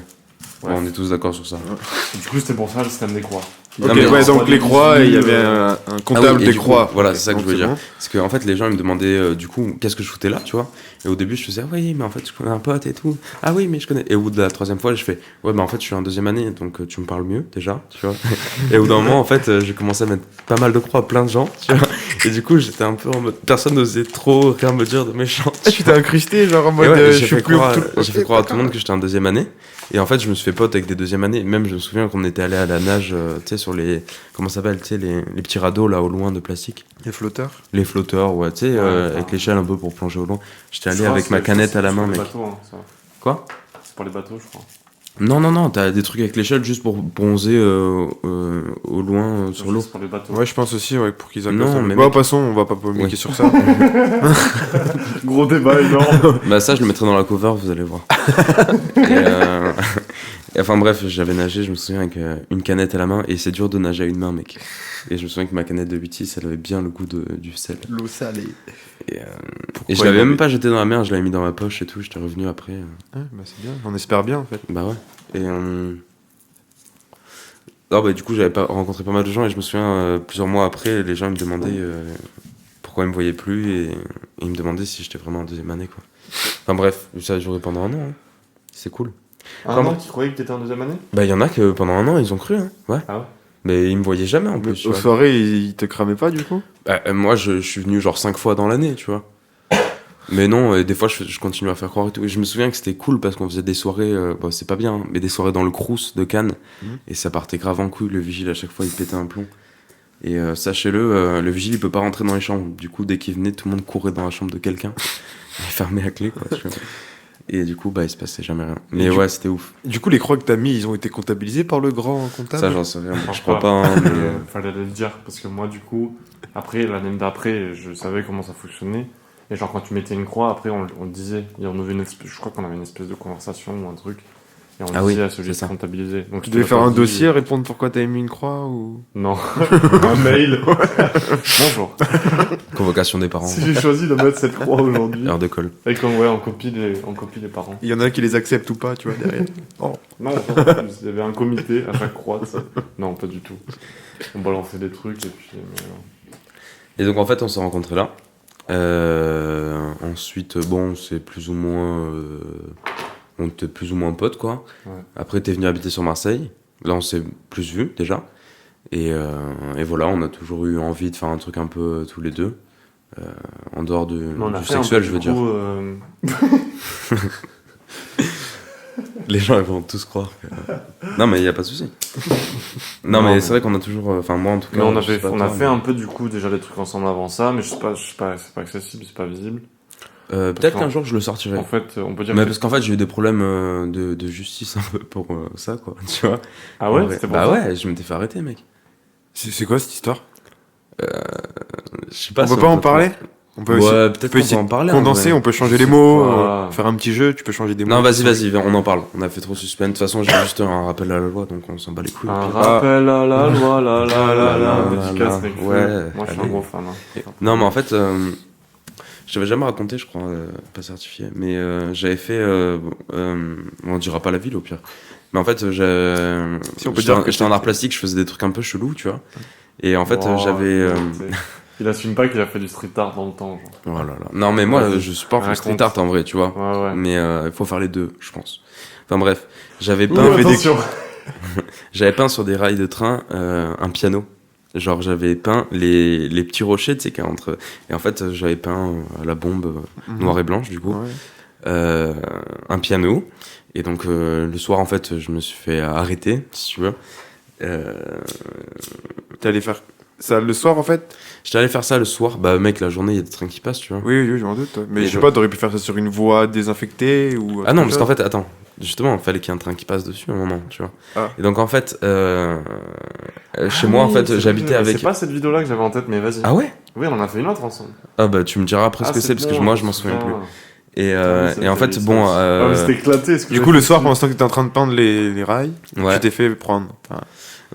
Bon, on est tous d'accord sur ça. Et du coup, c'était pour ça le système des croix. Ok, Non, mais ouais, en donc les croix, il y avait un comptable Ah oui, et des du coup, croix. voilà, Ok, c'est ça que donc je veux c'est dire. bon. Parce qu'en fait, les gens, ils me demandaient, du coup, qu'est-ce que je foutais là, tu vois. Et au début, je faisais, ah oui, mais en fait, je connais un pote et tout. Ah oui, mais je connais. Et au bout de la troisième fois, je fais, ouais, bah en fait, je suis en deuxième année, donc tu me parles mieux, déjà, tu vois. Et au bout d'un moment, en fait, j'ai commencé à mettre pas mal de croix à plein de gens, tu vois. Et du coup, j'étais un peu en mode, personne n'osait trop rien me dire de méchant. Ah, tu t'es incrusté, genre en Et mode ouais, je suis plus j'ai fait croire à tout le monde que j'étais en deuxième année. Et en fait, je me suis fait pote avec des deuxième années. Même, je me souviens qu'on était allé à la nage, tu sais, sur les. Comment ça s'appelle, tu sais, les petits radeaux là au loin de plastique. Les flotteurs. Les flotteurs, ouais, tu sais, Ouais, avec l'échelle un peu pour plonger au loin. J'étais Je allé crois avec que ma c'est- canette à la c'est main, pour les mec. bateaux, hein, ça. Quoi? C'est pour les bateaux, je crois. Non, t'as des trucs avec l'échelle juste pour bronzer au loin sur l'eau. C'est pour les bateaux. Ouais, je pense aussi, ouais, pour qu'ils Non, accostent. mais Bon, mec- passons, on va pas polémiquer Oui. sur ça. Gros débat énorme. Bah, ça, je le mettrai dans la cover, vous allez voir. Et, enfin, bref, j'avais nagé, je me souviens, avec une canette à la main, et c'est dur de nager à une main, mec. Et je me souviens que ma canette de 8 elle avait bien le goût du sel. L'eau salée. Et je l'avais même pas jeté dans la mer, je l'avais mis dans ma poche et tout, j'étais revenu après. Ouais, bah c'est bien, on espère bien en fait. Bah ouais. Et non, bah, du coup, j'avais pas rencontré pas mal de gens et je me souviens, plusieurs mois après, les gens ils me demandaient pourquoi ils me voyaient plus et ils me demandaient si j'étais vraiment en deuxième année, quoi. Enfin bref, ça a duré pendant un an. Hein. C'est cool. Un Comment an qui croyait que t'étais en deuxième année? Bah, il y en a que pendant un an, ils ont cru, hein. Ouais. Ah ouais? Mais ils me voyaient jamais en plus. tu Aux vois. soirées, ils te cramaient pas du coup? Bah, moi, je suis venu genre 5 fois dans l'année, tu vois. Mais non, des fois, je continue à faire croire et tout. Et je me souviens que c'était cool parce qu'on faisait des soirées, bon, c'est pas bien, hein, mais des soirées dans le Crous de Cannes. Mhm. Et ça partait grave en couille. Le vigile, à chaque fois, il pétait un plomb. Et sachez-le, le vigile, il peut pas rentrer dans les chambres. Du coup, dès qu'il venait, tout le monde courait dans la chambre de quelqu'un. Il fermait à clé, quoi. Tu vois. Et du coup, bah, il se passait jamais rien. Mais ouais, c'était ouf. Du coup, les croix que t'as mis, ils ont été comptabilisés par le grand comptable? Ça, j'en sais rien. Je Je crois pas, hein, mais, Fallait le dire, parce que moi, du coup, après, l'année d'après, je savais comment ça fonctionnait. Et genre, quand tu mettais une croix, après, on le disait. Et on avait je crois qu'on avait une espèce de conversation ou un truc. Et on Ah disait oui, à celui c'est de ça. comptabiliser. Donc, Tu je devais te faire l'ai un pas dit. dossier, répondre pourquoi t'avais mis une croix ou... Non. Un mail. Bonjour. Convocation des parents, Si j'ai choisi de mettre cette croix aujourd'hui. heure de colle. Et comme, ouais, on copie les parents. Il y en a qui les acceptent ou pas, tu vois, derrière. Non, on s'en fout. Il y avait un comité à chaque croix. Ça. Non, pas du tout. On balançait des trucs et puis. Et donc en fait, on s'est rencontrés là. Ensuite, bon, c'est plus ou moins. On était plus ou moins potes, quoi. Ouais. Après, t'es venu habiter sur Marseille. Là, on s'est plus vu déjà. Et voilà, on a toujours eu envie de faire un truc un peu tous les deux. En dehors du sexuel, je veux dire. Les gens ils vont tous croire que... Non, mais il n'y a pas de souci. Non, mais c'est vrai qu'on a toujours... Enfin, moi en tout cas. Mais on je sais pas a toi, fait mais- un peu du coup déjà des trucs ensemble avant ça, mais je sais pas, c'est pas accessible, c'est pas visible. Peut-être qu'en- qu'un jour je le sortirai. En fait, on peut dire. Mais que- parce qu'en fait, j'ai eu des problèmes de justice un peu pour ça, quoi. Tu vois? Ah ouais, En vrai. c'était pour Bah ça. ouais, je m'étais fait arrêter, mec. C'est quoi cette histoire? Je sais pas On si peut pas en peut parler? On peut Ouais, aussi- peut-être on peut qu'on peut essayer en de parler. en condenser, vrai. on peut changer Je les sais mots, pas. faire un petit jeu, tu peux changer des mots. Non, vas-y, on en parle. On a fait trop suspense. De toute façon, j'ai juste un rappel à la loi, donc on s'en bat les couilles. Un Puis- rappel à la loi, la là, dédicace, là. mec. Ouais, Moi, je suis un allez. gros fan. Hein. Non, mais en fait, je t'avais jamais raconté, je crois, pas certifié, mais j'avais fait. On dira pas la ville au pire. Mais en fait, Si, on peut dire que j'étais en art plastique, je faisais des trucs un peu chelous, tu vois. Et en fait, Oh, j'avais. Il assume pas qu'il a fait du street art dans le temps. Genre. Oh là là. Non, mais moi, Vas-y, je supporte le raconte. street art en vrai, tu vois. Ouais, ouais. Mais il faut faire les deux, je pense. Enfin bref, j'avais Ouh, peint, attention. j'avais peint sur des rails de train un piano. Genre j'avais peint les petits rochers, tu sais, qu'il y a entre... Et en fait, j'avais peint à la bombe noire et blanche, du coup, Ouais. un piano. Et donc le soir, en fait, je me suis fait arrêter, si tu veux. T'es allé faire ça le soir en fait? J'étais allé faire ça le soir. Bah mec, la journée, il y a des trains qui passent, tu vois. Oui, je m'en doute. Toi. Mais Et je sais je- pas, t'aurais pu faire ça sur une voie désinfectée ou. Ah non, parce qu'en fait, attends, justement, il fallait qu'il y ait un train qui passe dessus à un moment, tu vois. Ah. Et donc en fait, chez moi, en fait, j'habitais avec... C'est pas cette vidéo-là que j'avais en tête, mais vas-y. Ah ouais? Oui, on en a fait une autre ensemble. Ah bah tu me diras après ce que c'est, parce que moi je m'en souviens plus. Et en fait, bon... Ah, mais c'était éclaté. Du coup, le soir, pendant ce temps que t'étais en train de peindre les rails, Ouais. tu t'es fait prendre. Enfin,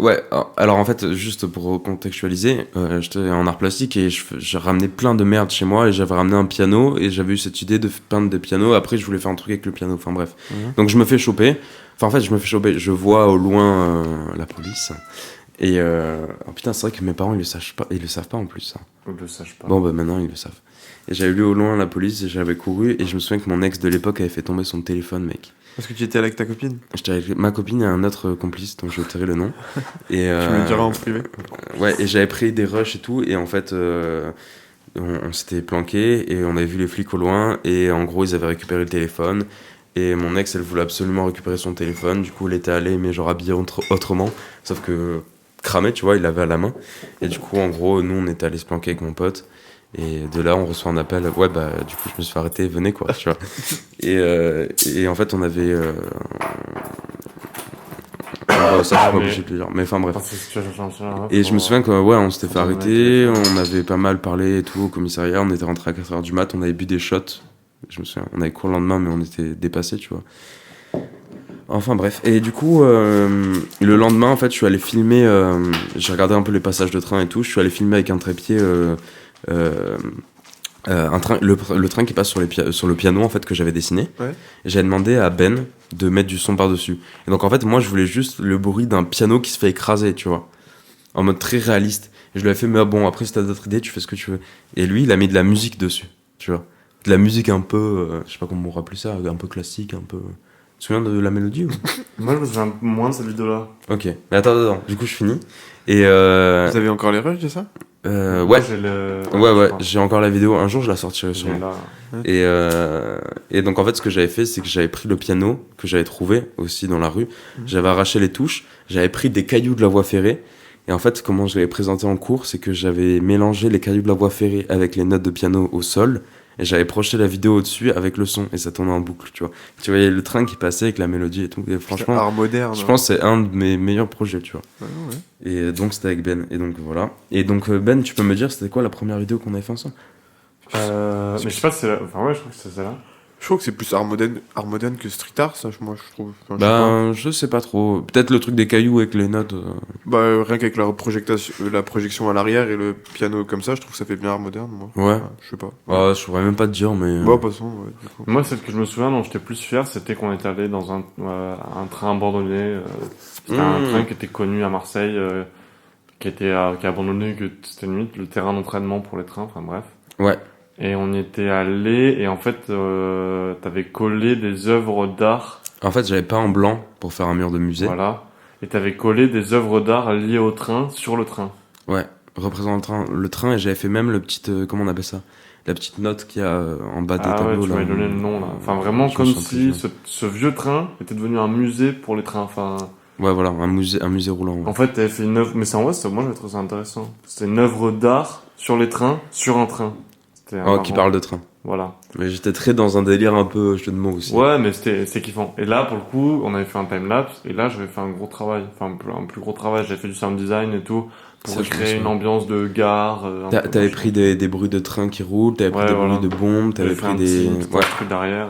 Ouais, alors en fait, juste pour contextualiser, j'étais en art plastique et j'ai ramené plein de merde chez moi et j'avais ramené un piano et j'avais eu cette idée de peindre des pianos. Après, je voulais faire un truc avec le piano, enfin bref. Donc je me fais choper. Enfin en fait, je me fais choper. Je vois au loin la police. Et oh putain, c'est vrai que mes parents ils le savent pas en plus ça. Je le sache pas. Bon bah maintenant ils le savent. Et j'avais lu au loin la police et j'avais couru et je me souviens que mon ex de l'époque avait fait tomber son téléphone, mec. parce que tu étais avec ta copine. J'étais avec ma copine et un autre complice dont je vais tairai le nom. Et, Tu me le diras en privé. ouais, et j'avais pris des rushs et tout, et en fait, on s'était planqué et on avait vu les flics au loin, et en gros, ils avaient récupéré le téléphone. Et mon ex, elle voulait absolument récupérer son téléphone, du coup, elle était allée, mais genre habillée autrement, sauf que cramé, tu vois, il l'avait à la main. Et du coup, en gros, nous, on était allés se planquer avec mon pote. Et de là, on reçoit un appel. Ouais, bah, du coup, je me suis fait arrêter, venez, quoi, tu vois. Et en fait, on avait. Bah, ça, je suis pas mais- obligé de le dire. Mais enfin, bref. Parce que si tu vas chercher un ref, Et je me souviens que, ouais, on s'était fait Ouais, arrêter, on avait pas mal parlé et tout au commissariat, on était rentré à 4h du mat, on avait bu des shots. Je me souviens, on avait cours le lendemain, mais on était dépassés, tu vois. Enfin bref, et du coup, le lendemain, en fait, je suis allé filmer, j'ai regardé un peu les passages de train et tout, je suis allé filmer avec un trépied le train qui passe sur le piano, en fait, que j'avais dessiné. Ouais. Et j'avais demandé à Ben de mettre du son par-dessus. Et donc, en fait, moi, je voulais juste le bruit d'un piano qui se fait écraser, tu vois, en mode très réaliste. Et je lui ai fait, mais bon, après, si t'as d'autres idées, tu fais ce que tu veux. Et lui, il a mis de la musique dessus, tu vois. De la musique un peu, je sais pas comment on pourrait appeler ça, un peu classique, un peu... Tu te souviens de la mélodie ou... Moi, je me souviens moins de cette vidéo-là. Ok, mais attends, du coup je finis. Et Vous avez encore les rushs de ça? ouais, Moi, j'ai le... ouais, je crois. j'ai encore la vidéo, un jour je la sortirai J'ai sûrement. là. Et donc en fait ce que j'avais fait c'est que j'avais pris le piano que j'avais trouvé aussi dans la rue, j'avais arraché les touches, j'avais pris des cailloux de la voie ferrée, et en fait comment je l'avais présenté en cours c'est que j'avais mélangé les cailloux de la voie ferrée avec les notes de piano au sol, et j'avais projeté la vidéo au-dessus avec le son, et ça tournait en boucle, tu vois. Tu voyais le train qui passait avec la mélodie et tout, et franchement... Art moderne. Je pense que c'est un de mes meilleurs projets, tu vois. Ouais. Et donc c'était avec Ben. Et donc voilà. Et donc Ben, tu peux me dire c'était quoi la première vidéo qu'on avait fait ensemble? Mais je sais pas si c'est là. Enfin, ouais, je crois que c'est celle-là. Je trouve que c'est plus art moderne que street art, ça, moi, je trouve. Enfin, je sais pas. Ben, je sais pas trop. Peut-être le truc des cailloux avec les notes. Bah, rien qu'avec la projection à l'arrière et le piano comme ça, je trouve que ça fait bien art moderne, moi. Ouais. Je sais pas. Je pourrais même pas te dire, mais. Bon, passons, ouais, du coup. Moi, celle que je me souviens, dont j'étais plus fier, c'était qu'on était allé dans un train abandonné. C'était un train qui était connu à Marseille, qui est abandonné, que c'était limite le terrain d'entraînement pour les trains, enfin bref. Ouais. Et on y était allé, et en fait, t'avais collé des œuvres d'art, En fait, j'avais pas un blanc pour faire un mur de musée. voilà, et t'avais collé des œuvres d'art liées au train sur le train. Ouais. Représentant le train, et j'avais fait même le petit. Comment on appelle ça? La petite note qu'il y a en bas des Ah ouais, tableaux. tu là. m'avais donné le nom là. Enfin vraiment Je me comme souviens si plus. ce vieux train était devenu un musée pour les trains. Enfin, Ouais, voilà, un musée roulant. Ouais. en fait, t'avais fait une œuvre, mais c'est en vrai, moi j'avais trouvé ça intéressant. C'était une œuvre d'art sur les trains, sur un train. C'était Qui parle de train. Voilà. Mais j'étais très dans un délire un peu jeu de mots aussi. Ouais, mais c'est kiffant. Et là, pour le coup, on avait fait un time-lapse, et là, j'avais fait un gros travail. Enfin, un plus gros travail. J'avais fait du sound design et tout, pour Ça, je me créer une souviens. ambiance de gare. T'avais pris des bruits de train qui roulent, t'avais pris Ouais, des voilà. bruits de bombes, t'avais J'avais fait pris un des. petit Ouais. truc derrière.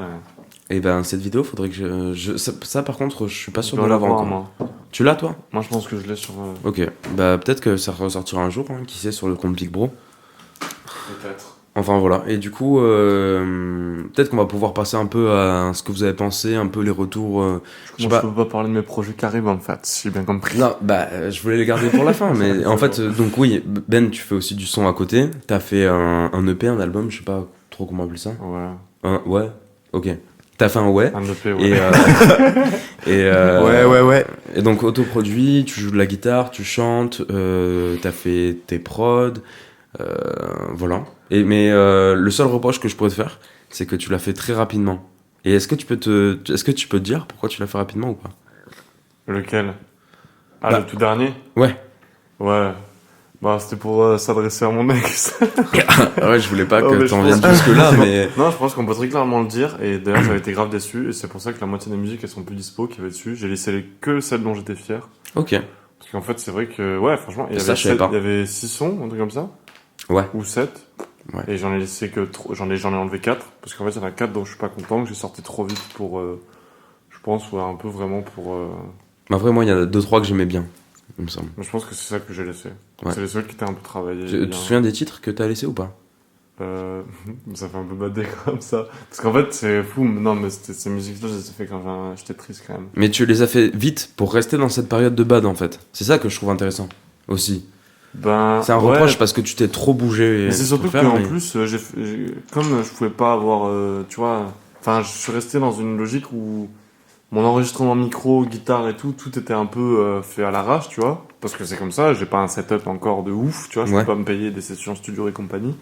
Et... Et ben, cette vidéo, faudrait que ça, par contre, je suis pas Je sûr dois de l'avoir l'avoir, encore. moi. Tu l'as, toi? Moi, je pense que je l'ai sur... Ok. Bah, peut-être que ça ressortira un jour, hein, qui sait, sur le compte Big Bro. Peut-être. Enfin, voilà. Et du coup, peut-être qu'on va pouvoir passer un peu à ce que vous avez pensé, un peu les retours. Je sais Moi, pas. je peux pas parler de mes projets qui arrivent, en fait, si j'ai bien compris. Non, je voulais les garder pour la fin, mais en fait, donc oui, Ben, tu fais aussi du son à côté. T'as fait un EP, un album, je sais pas trop comment appeler ça. Ouais. Ouais, ok. T'as fait un ouais. Un EP, ouais. Ouais. Et donc autoproduit, tu joues de la guitare, tu chantes, t'as fait tes prods, voilà. Mais le seul reproche que je pourrais te faire, c'est que tu l'as fait très rapidement. Et est-ce que tu peux te dire pourquoi tu l'as fait rapidement ou pas? Lequel? Ah, Bah. le tout dernier? Ouais. Ouais. Bah, c'était pour s'adresser à mon ex. Ouais, je voulais pas Non, que mais je t'en viennes pense- jusque là, mais Non, je pense qu'on peut très clairement le dire. Et d'ailleurs, j'avais été grave déçu. Et c'est pour ça que la moitié des musiques, elles sont plus dispo, qu'il y avait dessus. J'ai laissé que celles dont j'étais fier. ok. Parce qu'en fait, c'est vrai que, ouais, franchement, Et ça, je savais pas. il y avait 6 sons, un truc comme ça. Ouais. Ou 7. Ouais. Et j'en ai laissé que j'en ai enlevé 4. Parce qu'en fait, il y en a 4 dont je suis pas content, que j'ai sorti trop vite pour, je pense, ouais, un peu vraiment pour, Mais après, moi, il y en a 2-3 que j'aimais bien, il me semble. mais je pense que c'est ça que j'ai laissé. Ouais. C'est les seuls qui étaient un peu travaillés. Tu te souviens des titres que t'as laissés ou pas? Ça fait un peu badé comme ça. Parce qu'en fait, c'est fou. Non, mais ces musiques-là, je les ai fait quand j'étais triste quand même. Mais tu les as fait vite pour rester dans cette période de bad, en fait. C'est ça que je trouve intéressant, aussi. Ben, C'est un ouais, reproche parce que tu t'es trop bougé. mais c'est surtout qu'en plus, comme je pouvais pas avoir, tu vois, enfin, je suis resté dans une logique où mon enregistrement micro, guitare et tout était un peu fait à l'arrache, tu vois. Parce que c'est comme ça, j'ai pas un setup encore de ouf, tu vois, je Ouais. peux pas me payer des sessions studio et compagnie.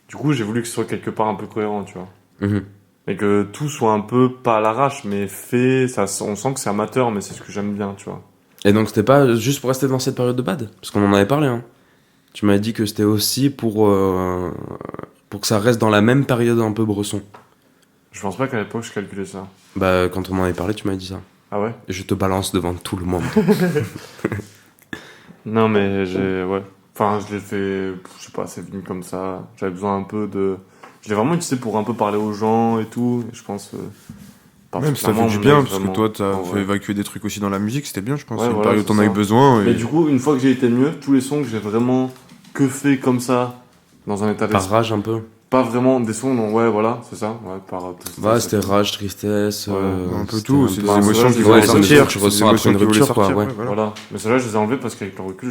Du coup, j'ai voulu que ce soit quelque part un peu cohérent, tu vois. Mhm. Et que tout soit un peu, pas à l'arrache, mais fait, ça, on sent que c'est amateur, mais c'est ce que j'aime bien, tu vois. Et donc c'était pas juste pour rester dans cette période de bad? Parce qu'on en avait parlé, hein. Tu m'avais dit que c'était aussi pour que ça reste dans la même période un peu Bresson. Je pense pas qu'à l'époque je calculais ça. Bah, quand on en avait parlé, tu m'avais dit ça. Ah ouais? Et je te balance devant tout le monde. Non, mais ouais. Enfin, je l'ai fait, je sais pas, c'est venu comme ça. J'avais besoin un peu de. Je l'ai vraiment utilisé pour un peu parler aux gens et tout. Et je pense. Même ça fait particulièrement, du mon bien, ex, parce que vraiment. toi, t'as Oh, fait ouais. évacuer des trucs aussi dans la musique, c'était bien, je pense. Ouais, C'est une voilà, période où c'est t'en as eu ça. besoin. Mais Et... du coup, une fois que j'ai été mieux, tous les sons que j'ai vraiment que fait comme ça, dans un état Par d'esprit. rage un peu. Pas vraiment des sons, non, ouais, voilà, c'est ça. Ouais, par. Ouais, c'était rage, tristesse. Ouais, un peu c'était tout, un c'est peu- des Bah, émotions ouais, qui c'est vont des sortir, émotions que tu c'est des ressens après émotions une qui voulaient rupture, quoi, sortir, ouais. voilà. Voilà. Mais ceux-là, je les ai enlevés parce qu'avec le recul,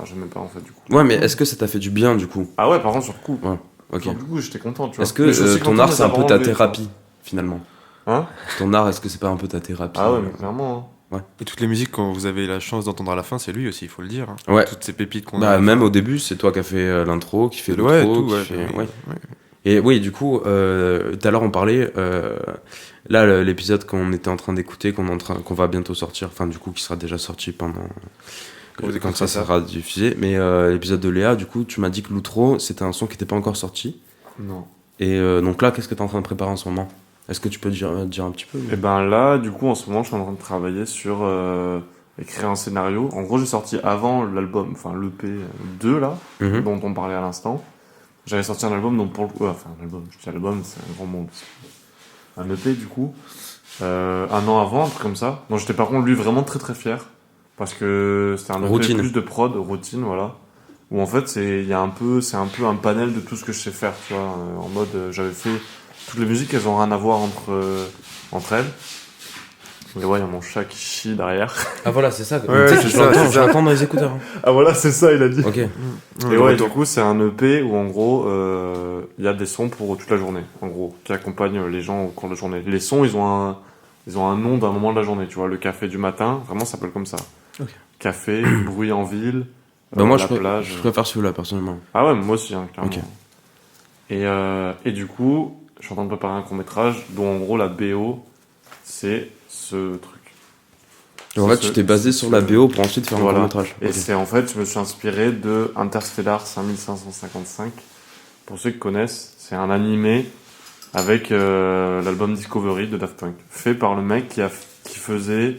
j'aimais pas en fait, du coup. Ouais, mais est-ce que ça t'a fait du bien, du coup? Ah ouais, par contre, sur le coup. Ok. Sur le coup, j'étais content, tu vois. Est-ce que Mais je suis aussi ton content art, de c'est un peu l'avoir ta enlevé, tu vois. thérapie, finalement? Hein? Ton art, est-ce que c'est pas un peu ta thérapie? Ah ouais, mais clairement. Hein. Et toutes les musiques, quand vous avez la chance d'entendre à la fin, c'est lui aussi, il faut le dire. Hein. Ouais. Toutes ces pépites qu'on Bah, a. même au début, c'est toi qui as fait l'intro, qui fait Ouais, l'outro, tout, qui ouais. fait... oui, ouais. ouais. Et oui, du coup, tout à l'heure on parlait, là l'épisode qu'on était en train d'écouter, qu'on va bientôt sortir, enfin du coup qui sera déjà sorti pendant Quand vous quand écouterez ça ça. sera diffusé, mais l'épisode de Léa, du coup tu m'as dit que l'outro c'était un son qui n'était pas encore sorti, Non. et donc là qu'est-ce que tu es en train de préparer en ce moment? Est-ce que tu peux dire un petit peu? Et ben là, du coup, en ce moment, je suis en train de travailler sur écrire un scénario. En gros, j'ai sorti avant l'album, enfin l'EP 2 là, Mhm. dont on parlait à l'instant. J'avais sorti un album, donc pour le coup, enfin un album, je dis album, c'est un grand mot. un EP du coup, un an avant, un truc comme ça. Donc j'étais par contre lui vraiment très très fier parce que c'était un EP Routine. plus de prod, routine, voilà. Où en fait c'est un peu un panel de tout ce que je sais faire, tu vois, en mode j'avais fait toutes les musiques, elles ont rien à voir entre elles. Et ouais, il y a mon chat qui chie derrière. Ah voilà, c'est ça. Ouais, Tu sais que c'est je ça, l'entends, c'est je ça. l'entends dans les écouteurs. Hein. Ah voilà, c'est ça, il a dit. Ok. Et ouais, du coup, c'est un EP où en gros, il y a des sons pour toute la journée, en gros, qui accompagnent les gens au cours de la journée. Les sons, ils ont un nom d'un moment de la journée, tu vois. Le café du matin, vraiment, ça s'appelle comme ça. Ok. Café, bruit en ville, Bah moi, la je plage. préfère celui-là, personnellement. Ah ouais, moi aussi, hein, clairement. Ok. Et du coup, je suis en train de préparer un court-métrage dont en gros la BO, c'est ce truc. En fait, tu t'es basé sur la BO pour ensuite faire un Voilà. court-métrage. Et Ok. c'est en fait, je me suis inspiré de Interstellar 5555. Pour ceux qui connaissent, c'est un animé avec l'album Discovery de Daft Punk, fait par le mec qui faisait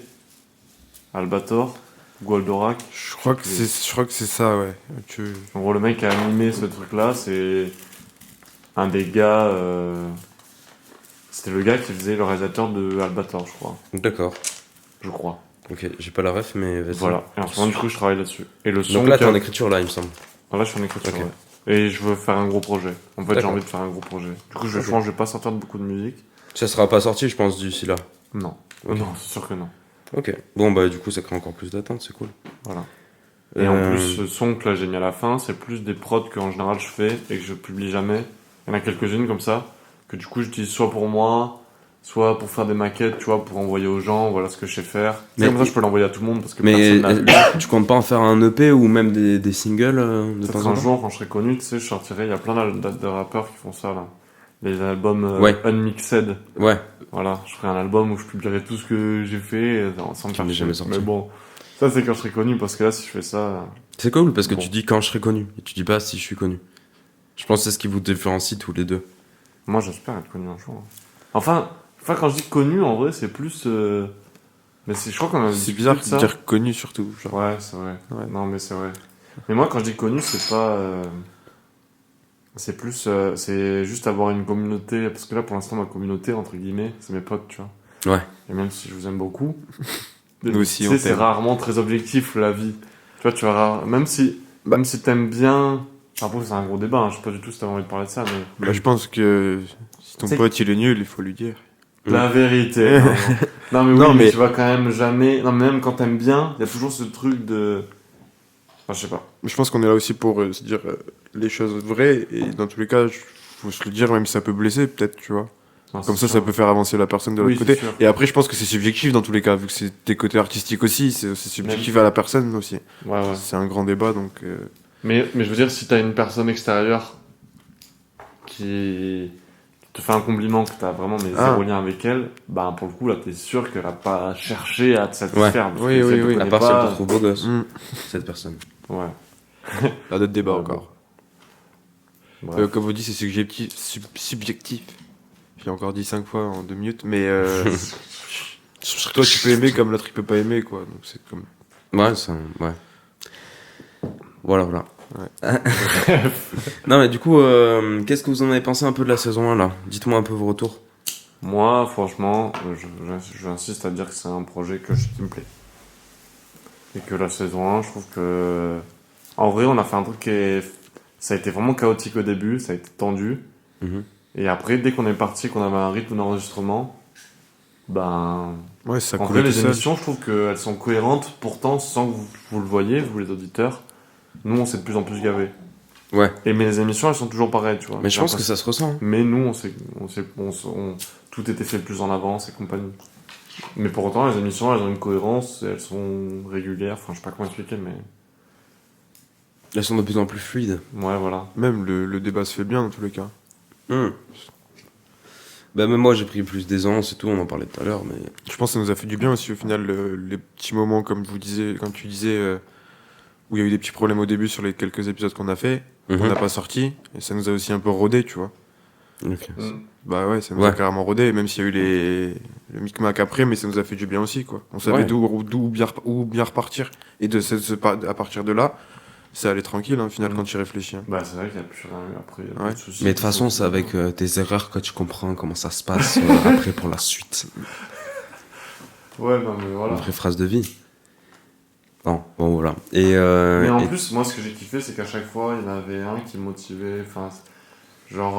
Albator, Goldorak. Je crois que c'est ça, ouais. En gros, le mec qui a animé ce truc-là, c'est un des gars. C'était le gars qui faisait le réalisateur de Albator, je crois. D'accord. Je crois. Ok, j'ai pas la ref, mais vas-y. Voilà. Et en ce moment, du coup, je travaille là-dessus. Et le son. Donc là, t'es qu'il y a- en écriture, là, il me semble. Ah, là, je suis en écriture, Ok. ouais. Et je veux faire un gros projet. En fait, j'ai D'accord. envie de faire un gros projet. Du coup, Ok. je pense que je vais pas sortir de beaucoup de musique. Ça sera pas sorti, je pense, d'ici là. Non. Ok. Non, c'est sûr que non. Ok. Bon, bah, du coup, ça crée encore plus d'attente, c'est cool. Voilà. Et en Euh, plus, ce son que là j'ai mis à la fin, c'est plus des prods qu'en général je fais et que je publie jamais. Il y en a quelques-unes comme ça, que du coup j'utilise soit pour moi, soit pour faire des maquettes, tu vois, pour envoyer aux gens, voilà ce que je sais faire. Mais- C'est comme ça je peux l'envoyer à tout le monde parce que Mais personne n'a lu. tu comptes pas en faire un EP ou même des singles de temps Peut-être en un temps jour, quand je serai connu, tu sais, je sortirai, il y a plein de rappeurs qui font ça là. Les albums Ouais. unmixed. Ouais. Voilà, je ferai un album où je publierai tout ce que j'ai fait sans me Qui faire n'est chier. jamais sorti. Mais bon, ça c'est quand je serai connu parce que là si je fais ça... C'est cool parce que Bon. tu dis quand je serai connu et tu dis pas si je suis connu. Je pense que c'est ce qui vous différencie tous les deux. Moi, j'espère être connu un jour. Enfin, quand je dis connu, en vrai, c'est plus. Mais je crois qu'on a C'est discuté bizarre de de ça. dire connu surtout. Genre. Ouais, c'est vrai. Ouais. Non, mais c'est vrai. Mais moi, quand je dis connu, c'est pas. C'est plus. C'est juste avoir une communauté. Parce que là, pour l'instant, ma communauté, entre guillemets, c'est mes potes, tu vois. Ouais. Et même si je vous aime beaucoup. Nous aussi, tu on sais, c'est t'aime. rarement très objectif, la vie. Tu vois, tu vas même si t'aimes bien. Après, c'est un gros débat, hein, je sais pas du tout si t'avais envie de parler de ça, mais. Bah, je pense que si ton C'est- pote il est nul, il faut lui dire. La vérité. Non, non, mais oui, Non, mais mais- tu vas quand même jamais. Non, mais même quand t'aimes bien, il y a toujours ce truc de. Enfin, je sais pas. Je pense qu'on est là aussi pour se dire les choses vraies et dans tous les cas, faut se le dire même si ça peut blesser peut-être, tu vois. Non, Comme c'est ça sûr. peut faire avancer la personne de Oui, l'autre c'est côté. sûr. Et après, je pense que c'est subjectif dans tous les cas, vu que c'est tes côtés artistiques aussi, c'est aussi subjectif à la personne aussi. Ouais, ouais. C'est un grand débat donc. Mais je veux dire, si t'as une personne extérieure qui te fait un compliment, que t'as vraiment mais Ah. zéro lien avec elle, bah pour le coup, là, t'es sûr qu'elle a pas cherché à te satisfaire. parce que Oui, si oui, elle te oui. À connaît part si elle pas- te trouve beau gosse, Hmm. cette personne. Ouais. Là, d'autres débats Ouais, encore. Bref. Comme vous dites, c'est subjectif. Subjectif. J'ai encore dit 5 fois en 2 minutes, mais toi tu peux aimer comme l'autre il peut pas aimer quoi. Donc c'est comme. Ouais, ça. Ouais. Voilà, voilà. Non, mais du coup, qu'est-ce que vous en avez pensé un peu de la saison 1 là? Dites-moi un peu vos retours. Moi, franchement, j'insiste à dire que c'est un projet qui me plaît. Et que la saison 1, je trouve que... En vrai, on a fait un truc ça a été vraiment chaotique au début, ça a été tendu. Mhm. Et après, dès qu'on est parti, qu'on avait un rythme d'enregistrement, ben... Ouais, ça En coulait vrai, tout les seul. émissions, je trouve qu'elles sont cohérentes, pourtant, sans que vous le voyez, vous les auditeurs. Nous, on s'est de plus en plus gavés. Ouais. Mais les émissions, elles sont toujours pareilles, tu vois. Mais je J'ai pense que l'impression- ça se ressent. Hein. Mais nous, tout était fait plus en avance et compagnie. Mais pour autant, les émissions, elles ont une cohérence, elles sont régulières. Enfin, je sais pas comment expliquer, mais Elles sont de plus en plus fluides. ouais, voilà. Même le débat se fait bien dans tous les cas. Bah, même moi, j'ai pris plus d'aisance et tout, on en parlait tout à l'heure, mais. Je pense que ça nous a fait du bien aussi au final les petits moments comme tu disais où il y a eu des petits problèmes au début sur les quelques épisodes qu'on a fait, Mhm. on n'a pas sorti et ça nous a aussi un peu rodé, tu vois. Ok. Bah ouais, ça nous a Ouais. carrément rodé, même s'il y a eu le micmac après, mais ça nous a fait du bien aussi, quoi. On savait Ouais. d'où bien repartir. Et à partir de là, ça allait tranquille, hein, au final, quand tu y réfléchis. Hein. Bah, c'est vrai qu'il n'y a plus rien eu après. Il y a Ouais. plus de soucis. Mais de toute façon, c'est avec tes erreurs que tu comprends comment ça se passe après pour la suite. Ouais, non, mais voilà. Une vraie phrase de vie. Bon, voilà. Mais en et- plus, moi, ce que j'ai kiffé, c'est qu'à chaque fois, il y en avait un qui me motivait. Enfin, genre.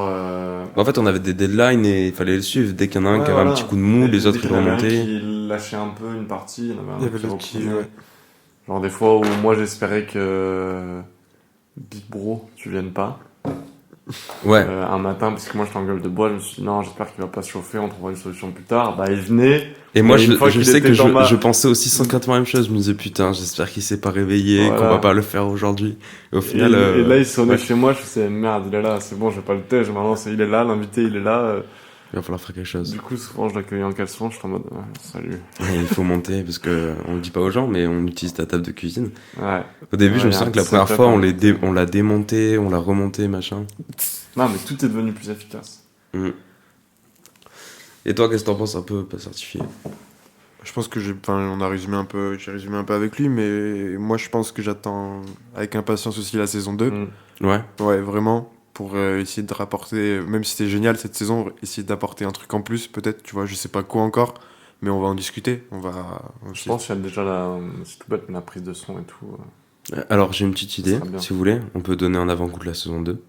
En fait, on avait des deadlines et il fallait le suivre. Dès qu'il y en a un Ouais, qui avait voilà. un petit coup de mou, Et les dès autres ils qu'il y en avait un remontaient. qui lâchait un peu une partie, il y en avait un Il y avait qui l'autre qui. reprenait. Ouais. Genre des fois où moi j'espérais que Big Bro, tu viennes pas. Ouais. Un matin, parce que moi j'étais en gueule de bois, je me suis dit non, j'espère qu'il va pas se chauffer, on trouvera une solution plus tard. Bah il venait. Et moi, Mais une fois je qu'il sais était que dans ma- je pensais aussi 180 même chose. Je me disais, putain, j'espère qu'il s'est pas réveillé, Voilà. qu'on va pas le faire aujourd'hui. Et au Et, final. et là il sonnait ouais, chez moi, je me suis dit merde, il est là, c'est bon, j'ai pas le tège, maintenant il est là, l'invité il est là. il va falloir faire quelque chose. Du coup, souvent je l'accueille en caleçon, je suis en mode salut. Et il faut monter parce que on le dit pas aux gens, mais on utilise ta table de cuisine. Ouais. Au début, Ouais, je me y a souviens un que la petit première setup, fois, hein. on l'a démonté, on l'a remonté, machin. Non, mais tout est devenu plus efficace. Mm. Et toi, qu'est-ce que t'en penses un peu, pas certifié? Je pense que j'ai résumé un peu avec lui, mais moi je pense que j'attends avec impatience aussi la saison 2. Mm. Ouais. Ouais, vraiment, pour essayer de rapporter, même si c'était génial cette saison, essayer d'apporter un truc en plus, peut-être, tu vois, je sais pas quoi encore, mais on va en discuter. On va Je pense qu'il y a déjà c'est tout bête, mais la prise de son et tout. Alors, j'ai une petite idée, sera bien. si vous voulez. On peut donner un avant-goût de la saison 2.